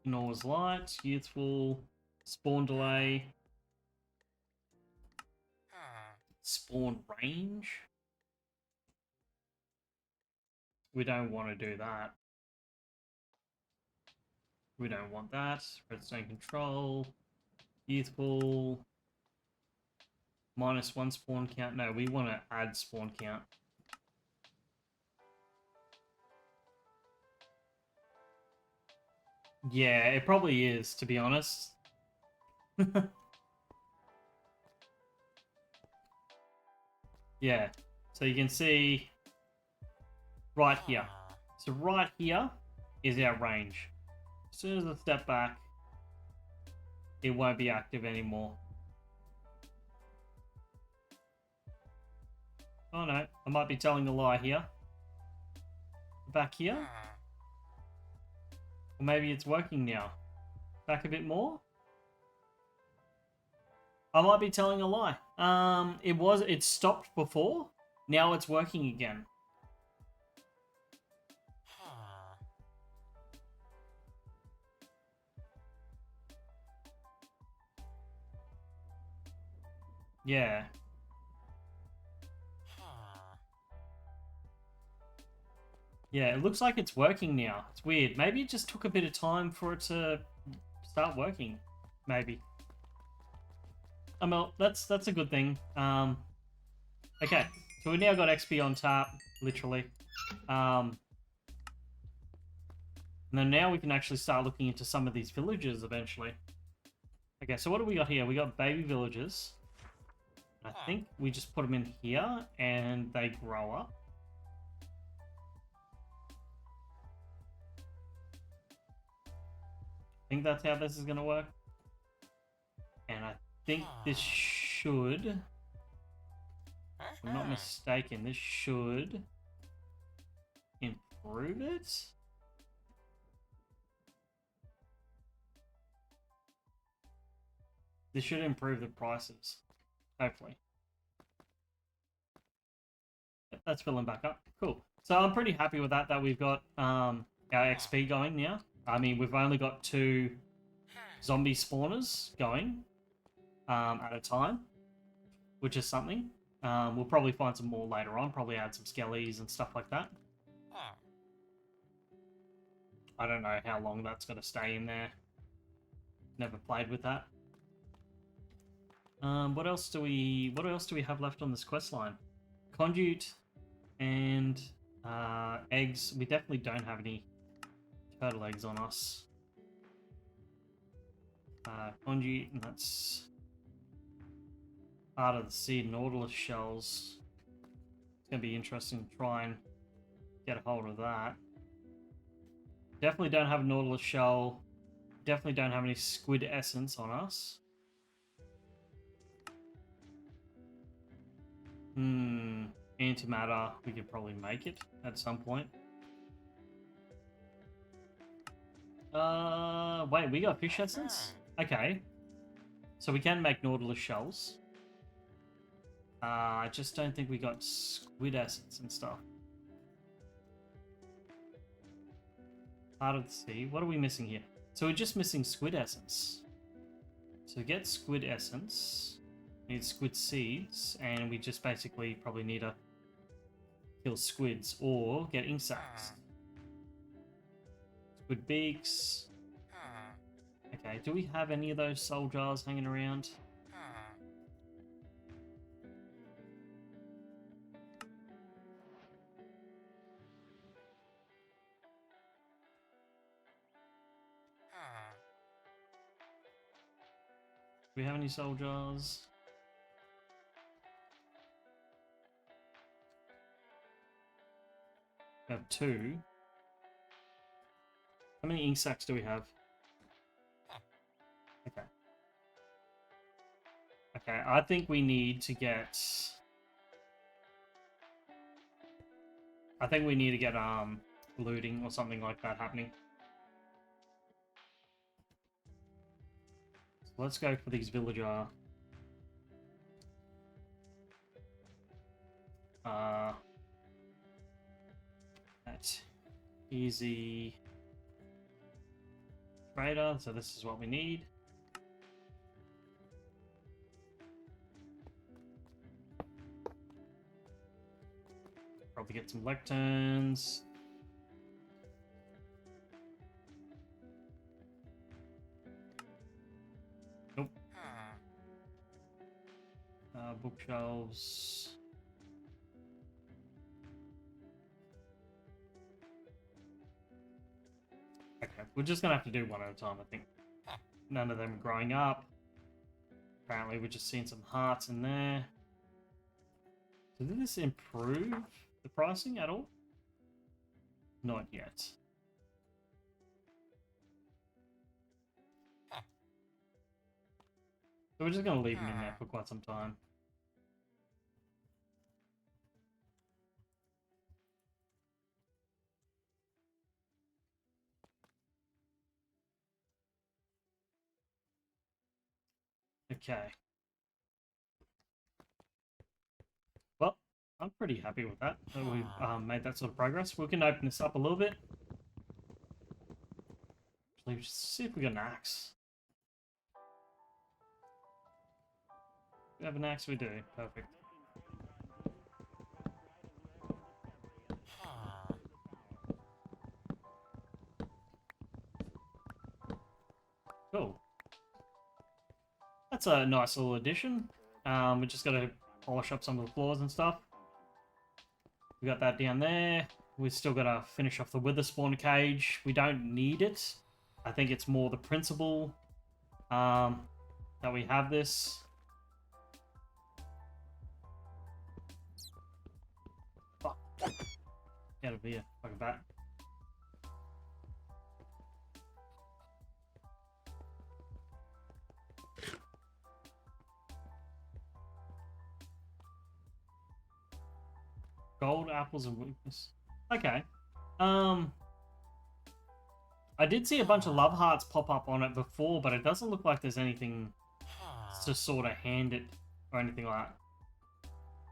Ignores light, youthful, spawn delay, spawn range. We don't want to do that. We don't want that. Redstone control, youthful, -1 spawn count. No, we want to add spawn count. Yeah, it probably is, to be honest. Yeah, so you can see right here. So right here is our range. As soon as I step back, it won't be active anymore. Oh no, I might be telling a lie here. Back here? Or maybe it's working now. Back a bit more? I might be telling a lie. It stopped before. Now it's working again. Yeah. Yeah, it looks like it's working now. It's weird. Maybe it just took a bit of time for it to start working. Maybe. Well, that's a good thing. Okay, so we now got XP on tap, literally. And then now we can actually start looking into some of these villages eventually. Okay, so what do we got here? We got baby villages. I think we just put them in here and they grow up. I think that's how this is going to work. And I think this should, if I'm not mistaken, this should improve it. This should improve the prices, hopefully. That's filling back up. Cool. So I'm pretty happy with that we've got our XP going now. I mean, we've only got 2 zombie spawners going at a time, which is something. We'll probably find some more later on, probably add some skellies and stuff like that. I don't know how long that's going to stay in there. Never played with that. What else do we have left on this quest line? Conduit and eggs. We definitely don't have any turtle eggs on us. Conduit, and that's part of the sea nautilus shells. It's going to be interesting to try and get a hold of that. Definitely don't have a nautilus shell. Definitely don't have any squid essence on us. Antimatter, we could probably make it at some point. Wait, we got fish essence? Okay. So we can make nautilus shells. I just don't think we got squid essence and stuff. Heart of the sea. What are we missing here? So we're just missing squid essence. So we get squid essence. We need squid seeds, and we just basically probably need to kill squids or get insects. Squid beaks. Okay, do we have any of those soul jars hanging around? Do we have any soul jars? We have 2. How many ink sacs do we have? Okay. Okay, I think we need to get... I think we need to get looting or something like that happening. So let's go for these villager. That easy trader. So this is what we need. Probably get some lecterns. Nope. Bookshelves. Okay, we're just gonna have to do one at a time, I think. None of them are growing up. Apparently we're just seeing some hearts in there. So did this improve the pricing at all? Not yet. So we're just going to leave them in there for quite some time. Okay. I'm pretty happy with that. That we've made that sort of progress. We can open this up a little bit. Let's see if we got an axe. We have an axe, we do. Perfect. Cool. That's a nice little addition. We just got to polish up some of the floors and stuff. We got that down there. We still got to finish off the wither spawn cage. We don't need it. I think it's more the principle that we have this. Fuck. Get out of here, fucking bat. Gold apples and weakness. Okay. I did see a bunch of love hearts pop up on it before, but it doesn't look like there's anything to sort of hand it or anything like that.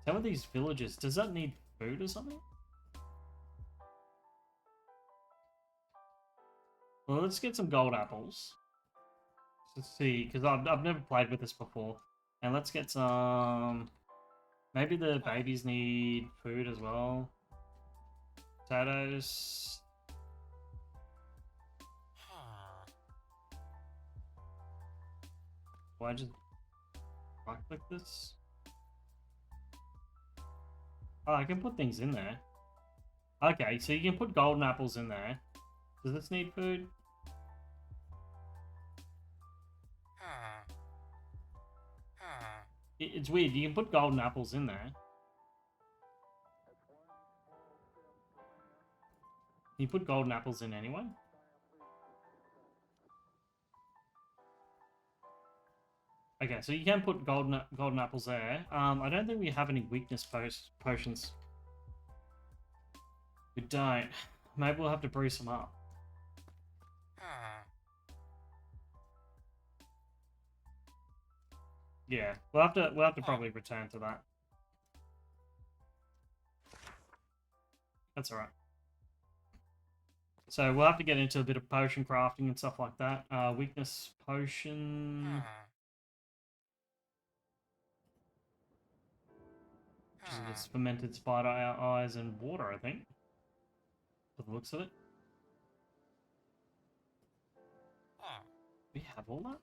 Some of these villages, does that need food or something? Well, let's get some gold apples. Let's see, because I've never played with this before. And let's get some... Maybe the babies need food as well. Potatoes. Why just right-click this? Oh, I can put things in there. Okay, so you can put golden apples in there. Does this need food? It's weird, you can put golden apples in there. You put golden apples in anyway? Okay, so you can put golden apples there. I don't think we have any weakness potions. We don't. Maybe we'll have to brew some up. Yeah, we'll have to probably return to that. That's alright. So we'll have to get into a bit of potion crafting and stuff like that. Weakness potion. Which is just fermented spider eyes and water, I think. For the looks of it. We have all that?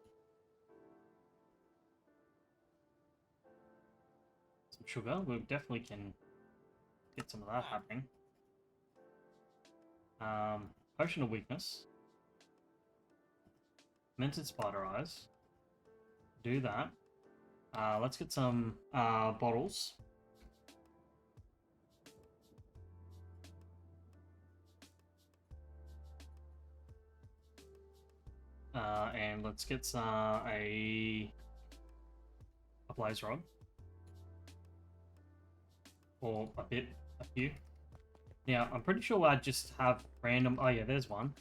Some sugar, we definitely can get some of that happening. Potion of weakness. Fermented spider eyes. Do that. Let's get some bottles. And let's get a blaze rod. Or a few. Now, I'm pretty sure I just have random... Oh yeah, there's one.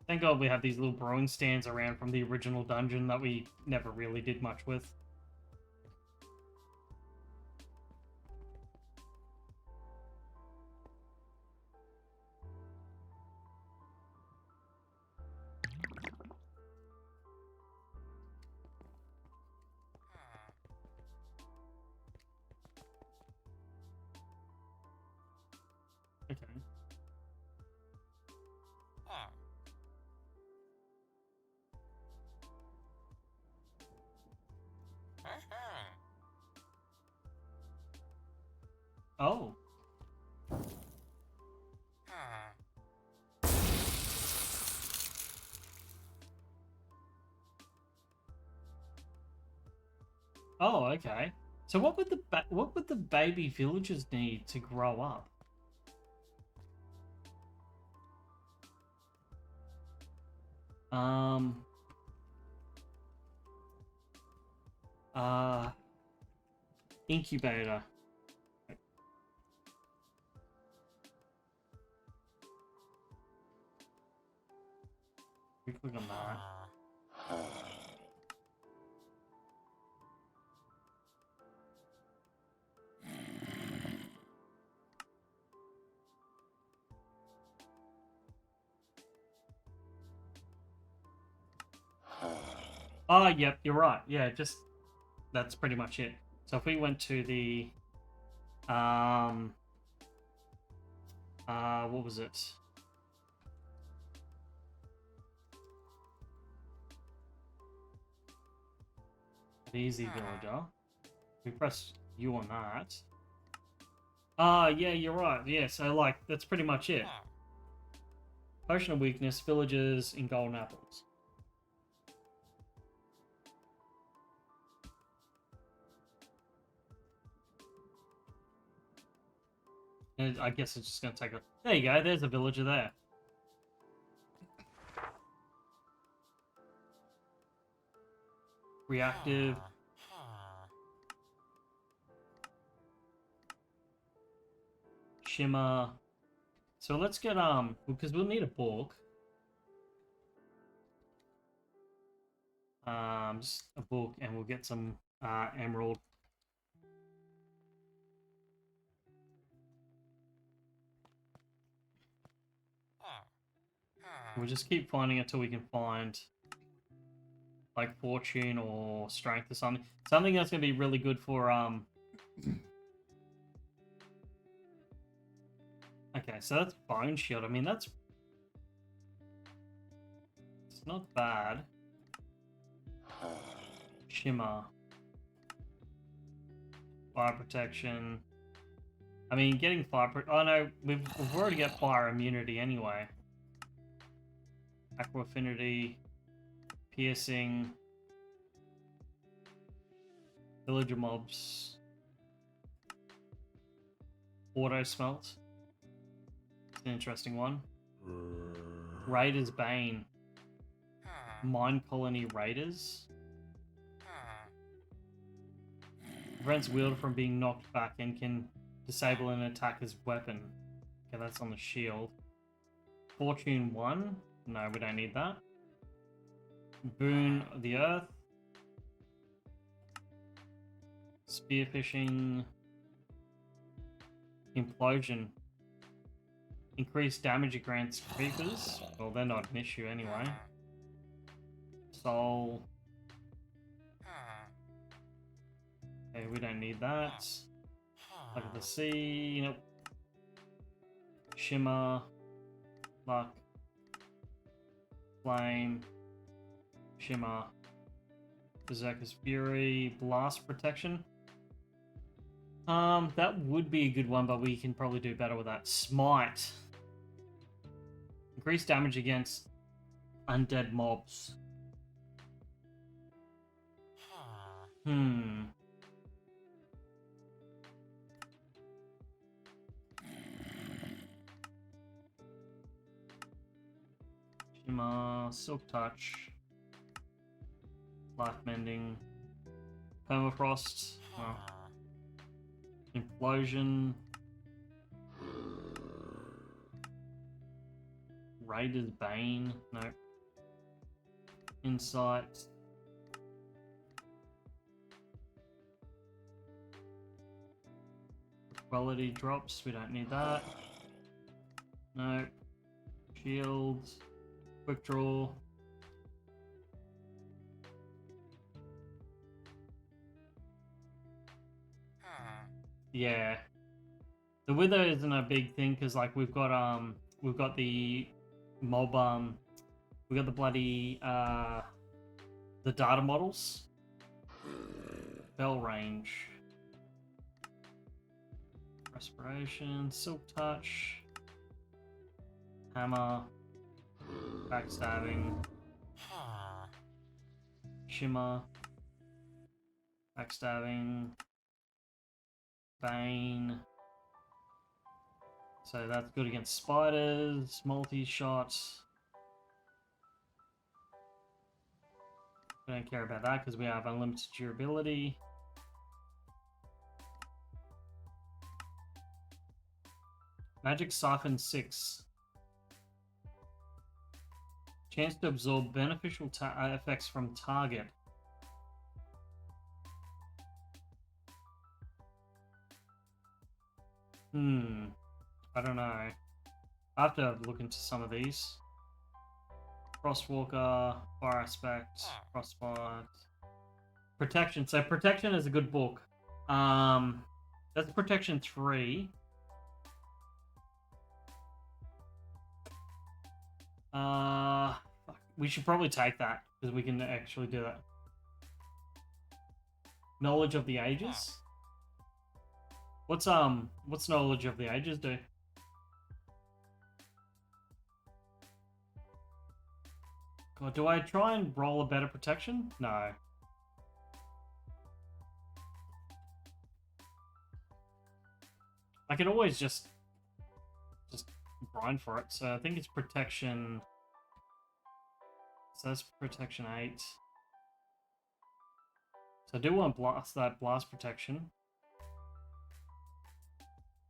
Thank God we have these little brewing stands around from the original dungeon that we never really did much with. Okay. Oh. Oh, okay. So what would the baby villagers need to grow up? Um. Incubator. We click on that. Oh, yep, you're right. Yeah, just that's pretty much it. So if we went to the what was it? An easy villager. We press U on that. Yeah, you're right. Yeah, so like that's pretty much it. Potion of weakness, villagers in golden apples. And I guess it's just gonna take a. There you go. There's a villager there. Reactive. Shimmer. So let's get because we'll need a book. Just a book, and we'll get some emerald. We'll just keep finding it until we can find like fortune or strength or something. Something that's gonna be really good for Okay, so that's bone shield. I mean it's not bad. Shimmer. Fire protection. I mean, getting oh no, we've already got fire immunity anyway. Aqua affinity, piercing, villager mobs, auto smelt. It's an interesting one. Raiders Bane, mine colony raiders. Prevents wielder from being knocked back and can disable an attacker's weapon. Okay, that's on the shield. Fortune 1. No, we don't need that. Boon of the Earth. Spearfishing. Implosion. Increased damage it grants creepers. Well, they're not an issue anyway. Soul. Okay, we don't need that. Look at the sea. Nope. Shimmer. Luck. Flame. Shimmer. Berserker's Fury. Blast Protection. That would be a good one, but we can probably do better with that. Smite. Increased damage against undead mobs. Shimmer, Silk Touch, Life Mending, Permafrost, Implosion, Raider's Bane, no. Insight. Quality drops, we don't need that. No. Shield. Quick draw. Yeah. The wither isn't a big thing because like we've got the mob we got the bloody the data models. Bell range. Respiration, Silk Touch, Hammer, Backstabbing, Shimmer, Backstabbing, Bane. So that's good against spiders, multi-shot. We don't care about that because we have unlimited durability. Magic Siphon 6. Chance to absorb beneficial effects from target. I don't know. I have to look into some of these. Frostwalker, Fire Aspect, Frostbite. Protection. So Protection is a good book. That's Protection 3. We should probably take that because we can actually do that. Knowledge of the Ages. What's Knowledge of the Ages do? God, do I try and roll a better protection? No. I can always just grind for it. So I think it's protection. So that's protection 8. So I do want blast protection.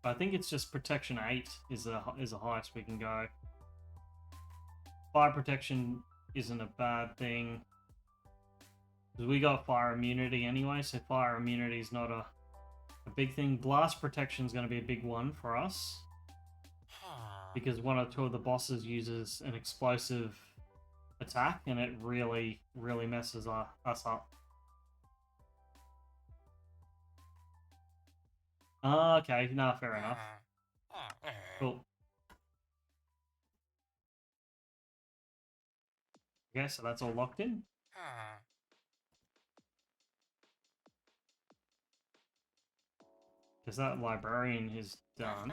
But I think it's just protection 8 is the highest we can go. Fire protection isn't a bad thing. Because we got fire immunity anyway, so fire immunity is not a big thing. Blast protection is going to be a big one for us. Because one or two of the bosses uses an explosive attack, and it really, really messes us up. Okay, no, fair enough. Cool. Okay, so that's all locked in. Because that librarian is done.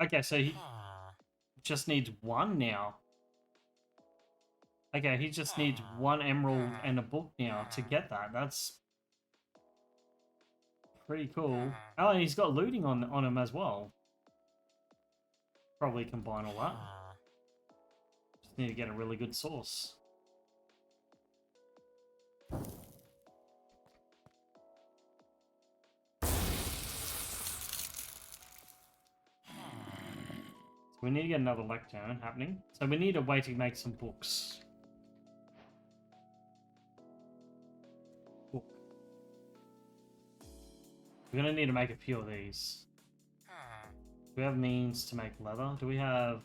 Okay, so he just needs one now. Okay, he just needs one emerald and a book now to get that. That's pretty cool. Oh, and he's got looting on him as well. Probably combine all that. Just need to get a really good source. We need to get another lectern happening. So we need a way to make some books. Book. We're going to need to make a few of these. Do we have means to make leather? Do we have...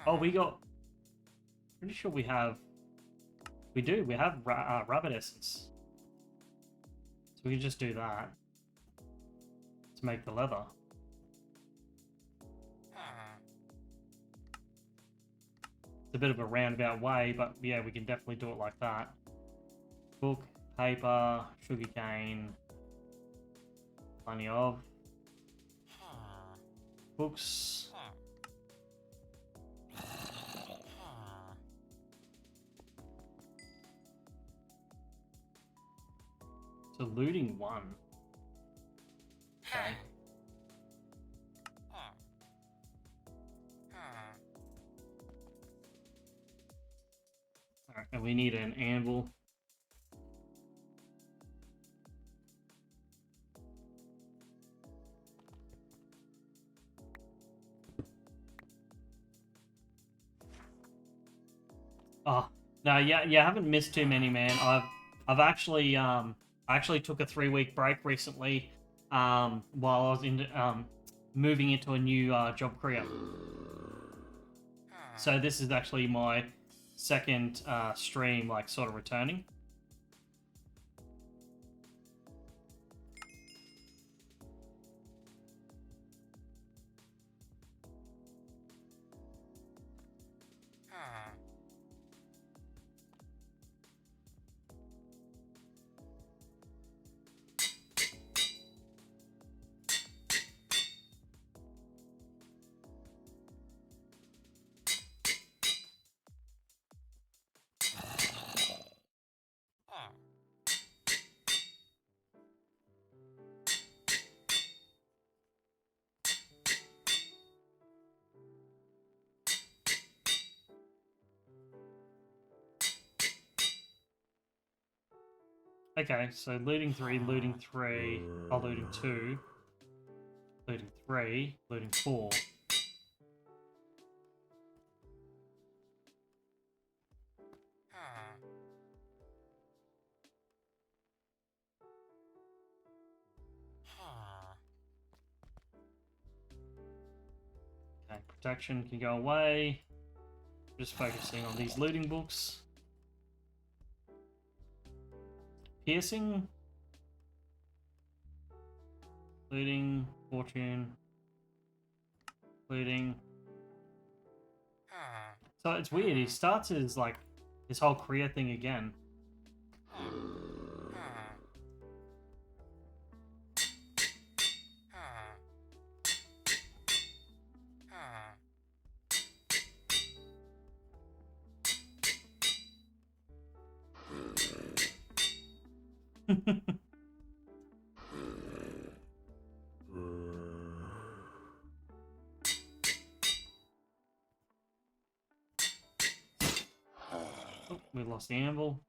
Oh, we got... Pretty sure we have... We do. We have rabbit essence. So we can just do that. To make the leather. A bit of a roundabout way, but yeah, we can definitely do it like that. Book, paper, sugarcane, plenty of books. So looting 1. Okay. Alright, and we need an anvil. Oh, no, yeah, I haven't missed too many, man. I've actually I actually took a 3-week break recently while I was in moving into a new job career. So this is actually my second stream, like, sort of returning. Okay, so looting 3, looting 3, oh, looting 2, looting 3, looting 4. Okay, protection can go away. Just focusing on these looting books. Piercing. Looting. Fortune. Looting. So it's weird. He starts his, like, his whole career thing again. Oh, we lost the anvil.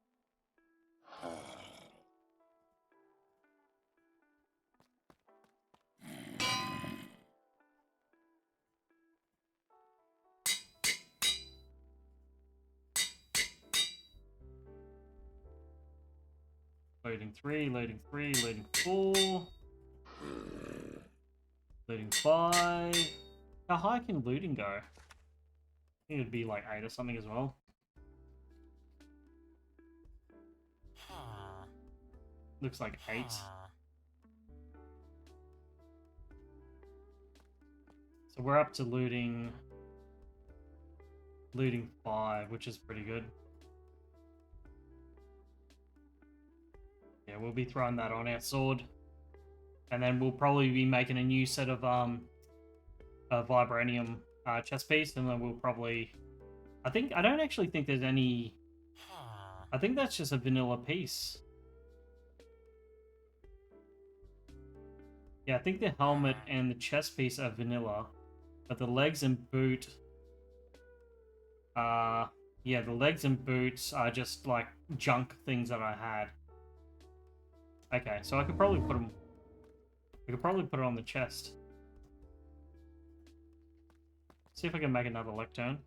Loading 3, loading 3, loading 4. Looting 5. How high can looting go? I think it'd be like 8 or something as well. Looks like 8. So we're up to looting 5, which is pretty good. Yeah, we'll be throwing that on our sword. And then we'll probably be making a new set of vibranium chest piece, and then we'll probably... I don't actually think there's any... I think that's just a vanilla piece. Yeah, I think the helmet and the chest piece are vanilla, but the legs and boot... yeah, the legs and boots are just, like, junk things that I had. Okay, so I could probably put them... I could probably put it on the chest. See if I can make another lectern.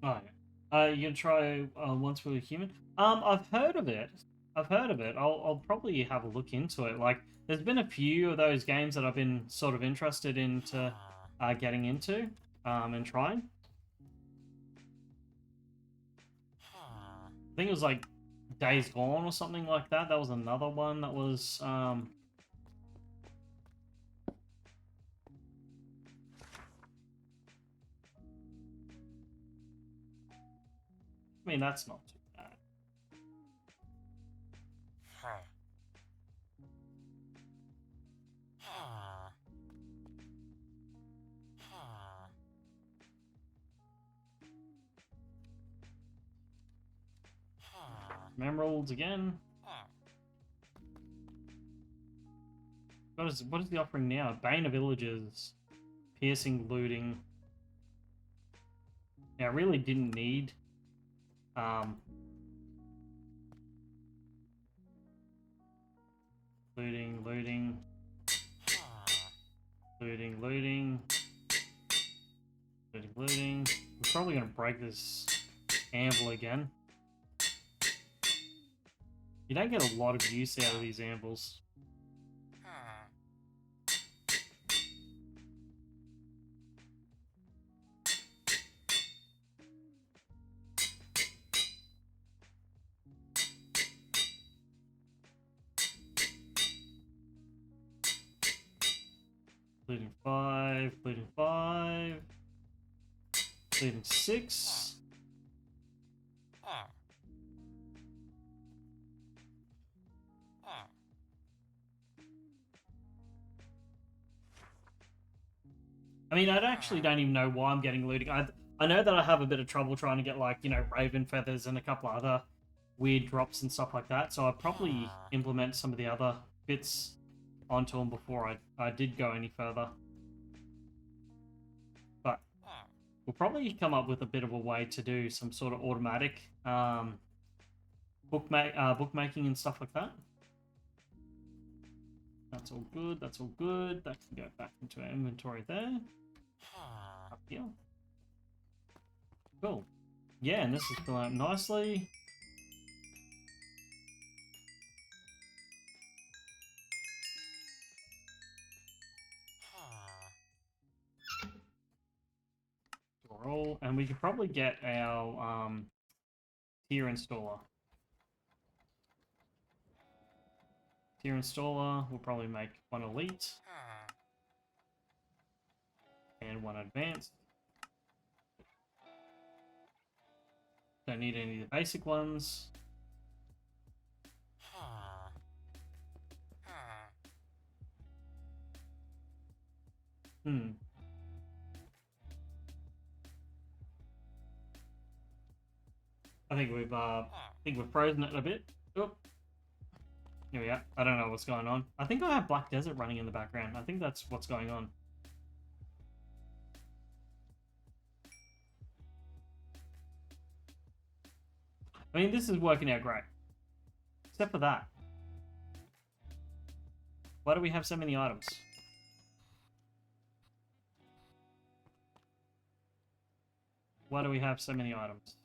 Oh, yeah. You gonna try Once We Were Human? I've heard of it. I've heard of it. I'll probably have a look into it. Like, there's been a few of those games that I've been sort of interested into getting into and trying. I think it was like Days Gone or something like that. That was another one that was I mean, that's not too bad. Emeralds again. What is the offering now? Bane of Villages, piercing, looting. Yeah, I really didn't need looting, looting, looting, looting, looting, looting. We're probably gonna break this anvil again. You don't get a lot of use out of these anvils. Looting 5, looting 5. leaving 6. I mean, I actually don't even know why I'm getting looting. I know that I have a bit of trouble trying to get, like, you know, raven feathers and a couple other weird drops and stuff like that. So I'll probably implement some of the other bits onto them before I did go any further. But we'll probably come up with a bit of a way to do some sort of automatic bookmaking and stuff like that. That's all good. That's all good. That can go back into our inventory there. Up here. Cool. Yeah, and this is filling up nicely. All, and we could probably get our tier installer. Tier installer, we'll probably make 1 elite and 1 advanced. Don't need any of the basic ones. I think we've frozen it a bit. Oh. Here we are. I don't know what's going on. I think I have Black Desert running in the background. I think that's what's going on. I mean, this is working out great. Except for that. Why do we have so many items? Why do we have so many items?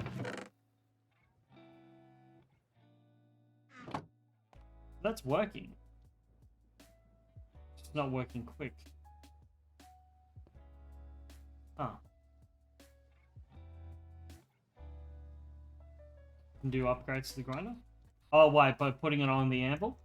That's working. It's not working quick. Ah. Can do upgrades to the grinder? Oh, wait, by putting it on the anvil?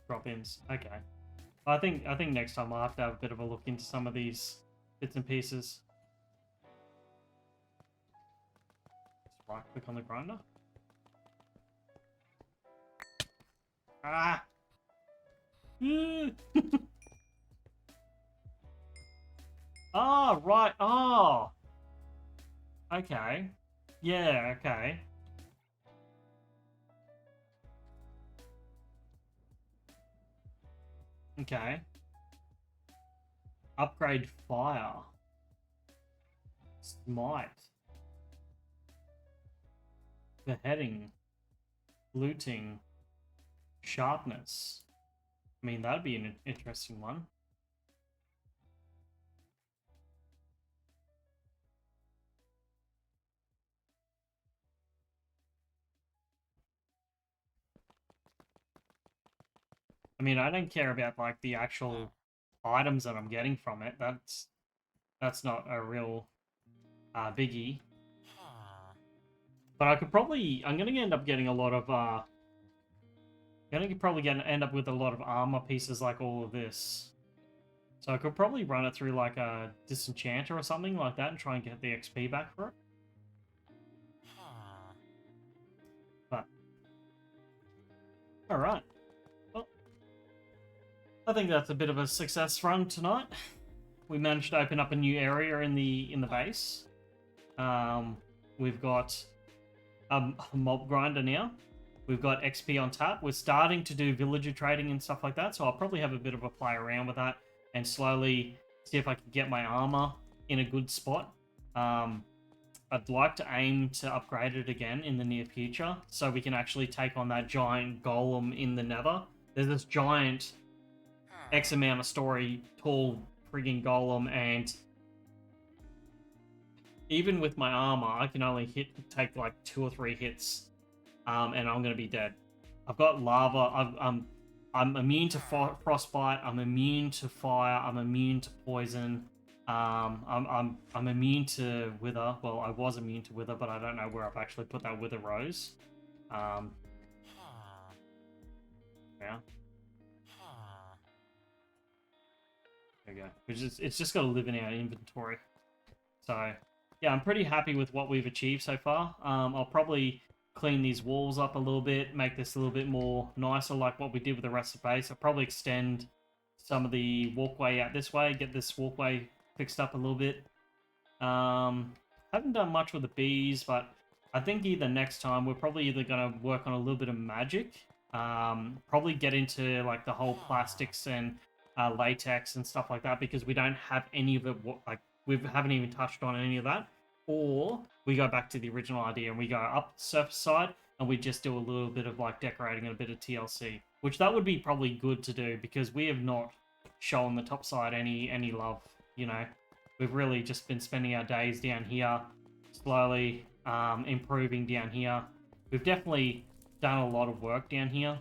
Drop-ins. Okay. I think next time I'll have to have a bit of a look into some of these bits and pieces. Just right click on the grinder. Ah! Oh, right. Oh! Okay. Yeah, okay. Okay. Upgrade fire. Smite. Beheading. Looting. Sharpness. I mean, that'd be an interesting one. I mean, I don't care about, like, the actual items that I'm getting from it. That's not a real biggie. But I could probably... I'm going to end up getting a lot of... end up with a lot of armor pieces like all of this. So I could probably run it through, like, a disenchanter or something like that and try and get the XP back for it. But... Alright. Well, I think that's a bit of a success run tonight. We managed to open up a new area in the base. We've got a mob grinder now. We've got XP on tap. We're starting to do villager trading and stuff like that, so I'll probably have a bit of a play around with that and slowly see if I can get my armor in a good spot. I'd like to aim to upgrade it again in the near future so we can actually take on that giant golem in the nether. There's this giant X amount of story tall frigging golem, and even with my armor, I can only take like 2 or 3 hits, and I'm gonna be dead. I've got lava. I'm immune to frostbite. I'm immune to fire. I'm immune to poison. I'm immune to wither. Well, I was immune to wither, but I don't know where I've actually put that wither rose. Yeah. There we go. It's just got to live in our inventory. So, yeah, I'm pretty happy with what we've achieved so far. I'll probably clean these walls up a little bit, make this a little bit more nicer like what we did with the rest of the base. I'll probably extend some of the walkway out this way, get this walkway fixed up a little bit. Haven't done much with the bees, but I think either next time we're probably either going to work on a little bit of magic, probably get into like the whole plastics and latex and stuff like that, because we don't have any of it, like we haven't even touched on any of that. Or we go back to the original idea and we go up the surface side and we just do a little bit of like decorating and a bit of TLC, which that would be probably good to do because we have not shown the top side any love, you know. We've really just been spending our days down here, slowly improving down here. We've definitely done a lot of work down here.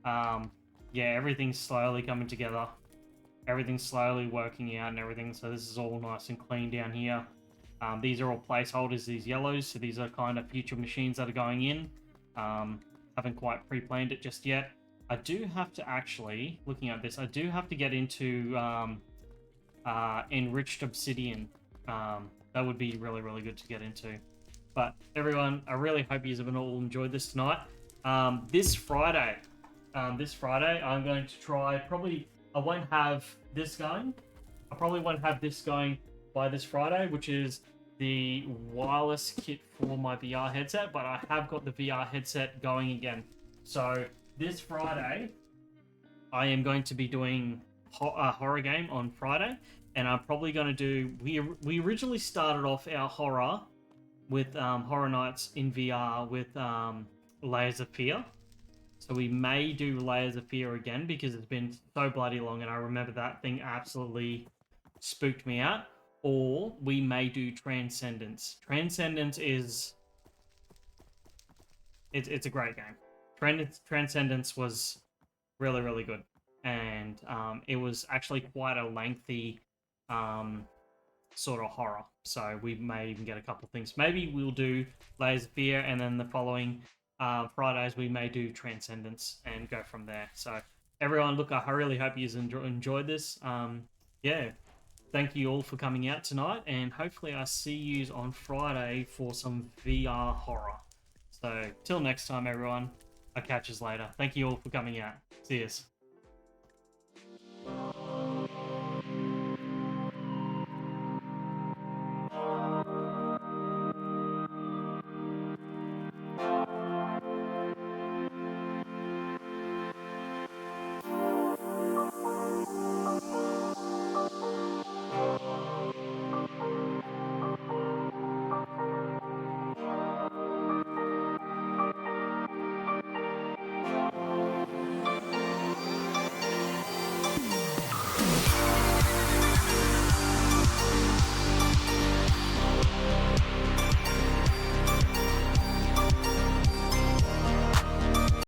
Yeah, everything's slowly coming together. Everything's slowly working out and everything. So this is all nice and clean down here. These are all placeholders, these yellows. So these are kind of future machines that are going in. Haven't quite pre-planned it just yet. I do have to actually, looking at this, I do have to get into enriched obsidian. That would be really, really good to get into. But everyone, I really hope you have all enjoyed this tonight. This Friday, I'm going to try, probably, I won't have this going. I probably won't have this going by this Friday, which is the wireless kit for my VR headset, but I have got the VR headset going again. So this Friday, I am going to be doing a horror game on Friday, and I'm probably going to do... We originally started off our horror with Horror Nights in VR with Layers of Fear. So we may do Layers of Fear again because it's been so bloody long, and I remember that thing absolutely spooked me out. Or we may do Transcendence. Transcendence is... It's a great game. Transcendence was really, really good. And it was actually quite a lengthy sort of horror. So we may even get a couple of things. Maybe we'll do Layers of Fear, and then the following Fridays we may do Transcendence and go from there. So everyone, look, I really hope you enjoyed this. Yeah, thank you all for coming out tonight, and hopefully I see you on Friday for some VR horror. So till next time, everyone, I'll catch you later. Thank you all for coming out. See yous.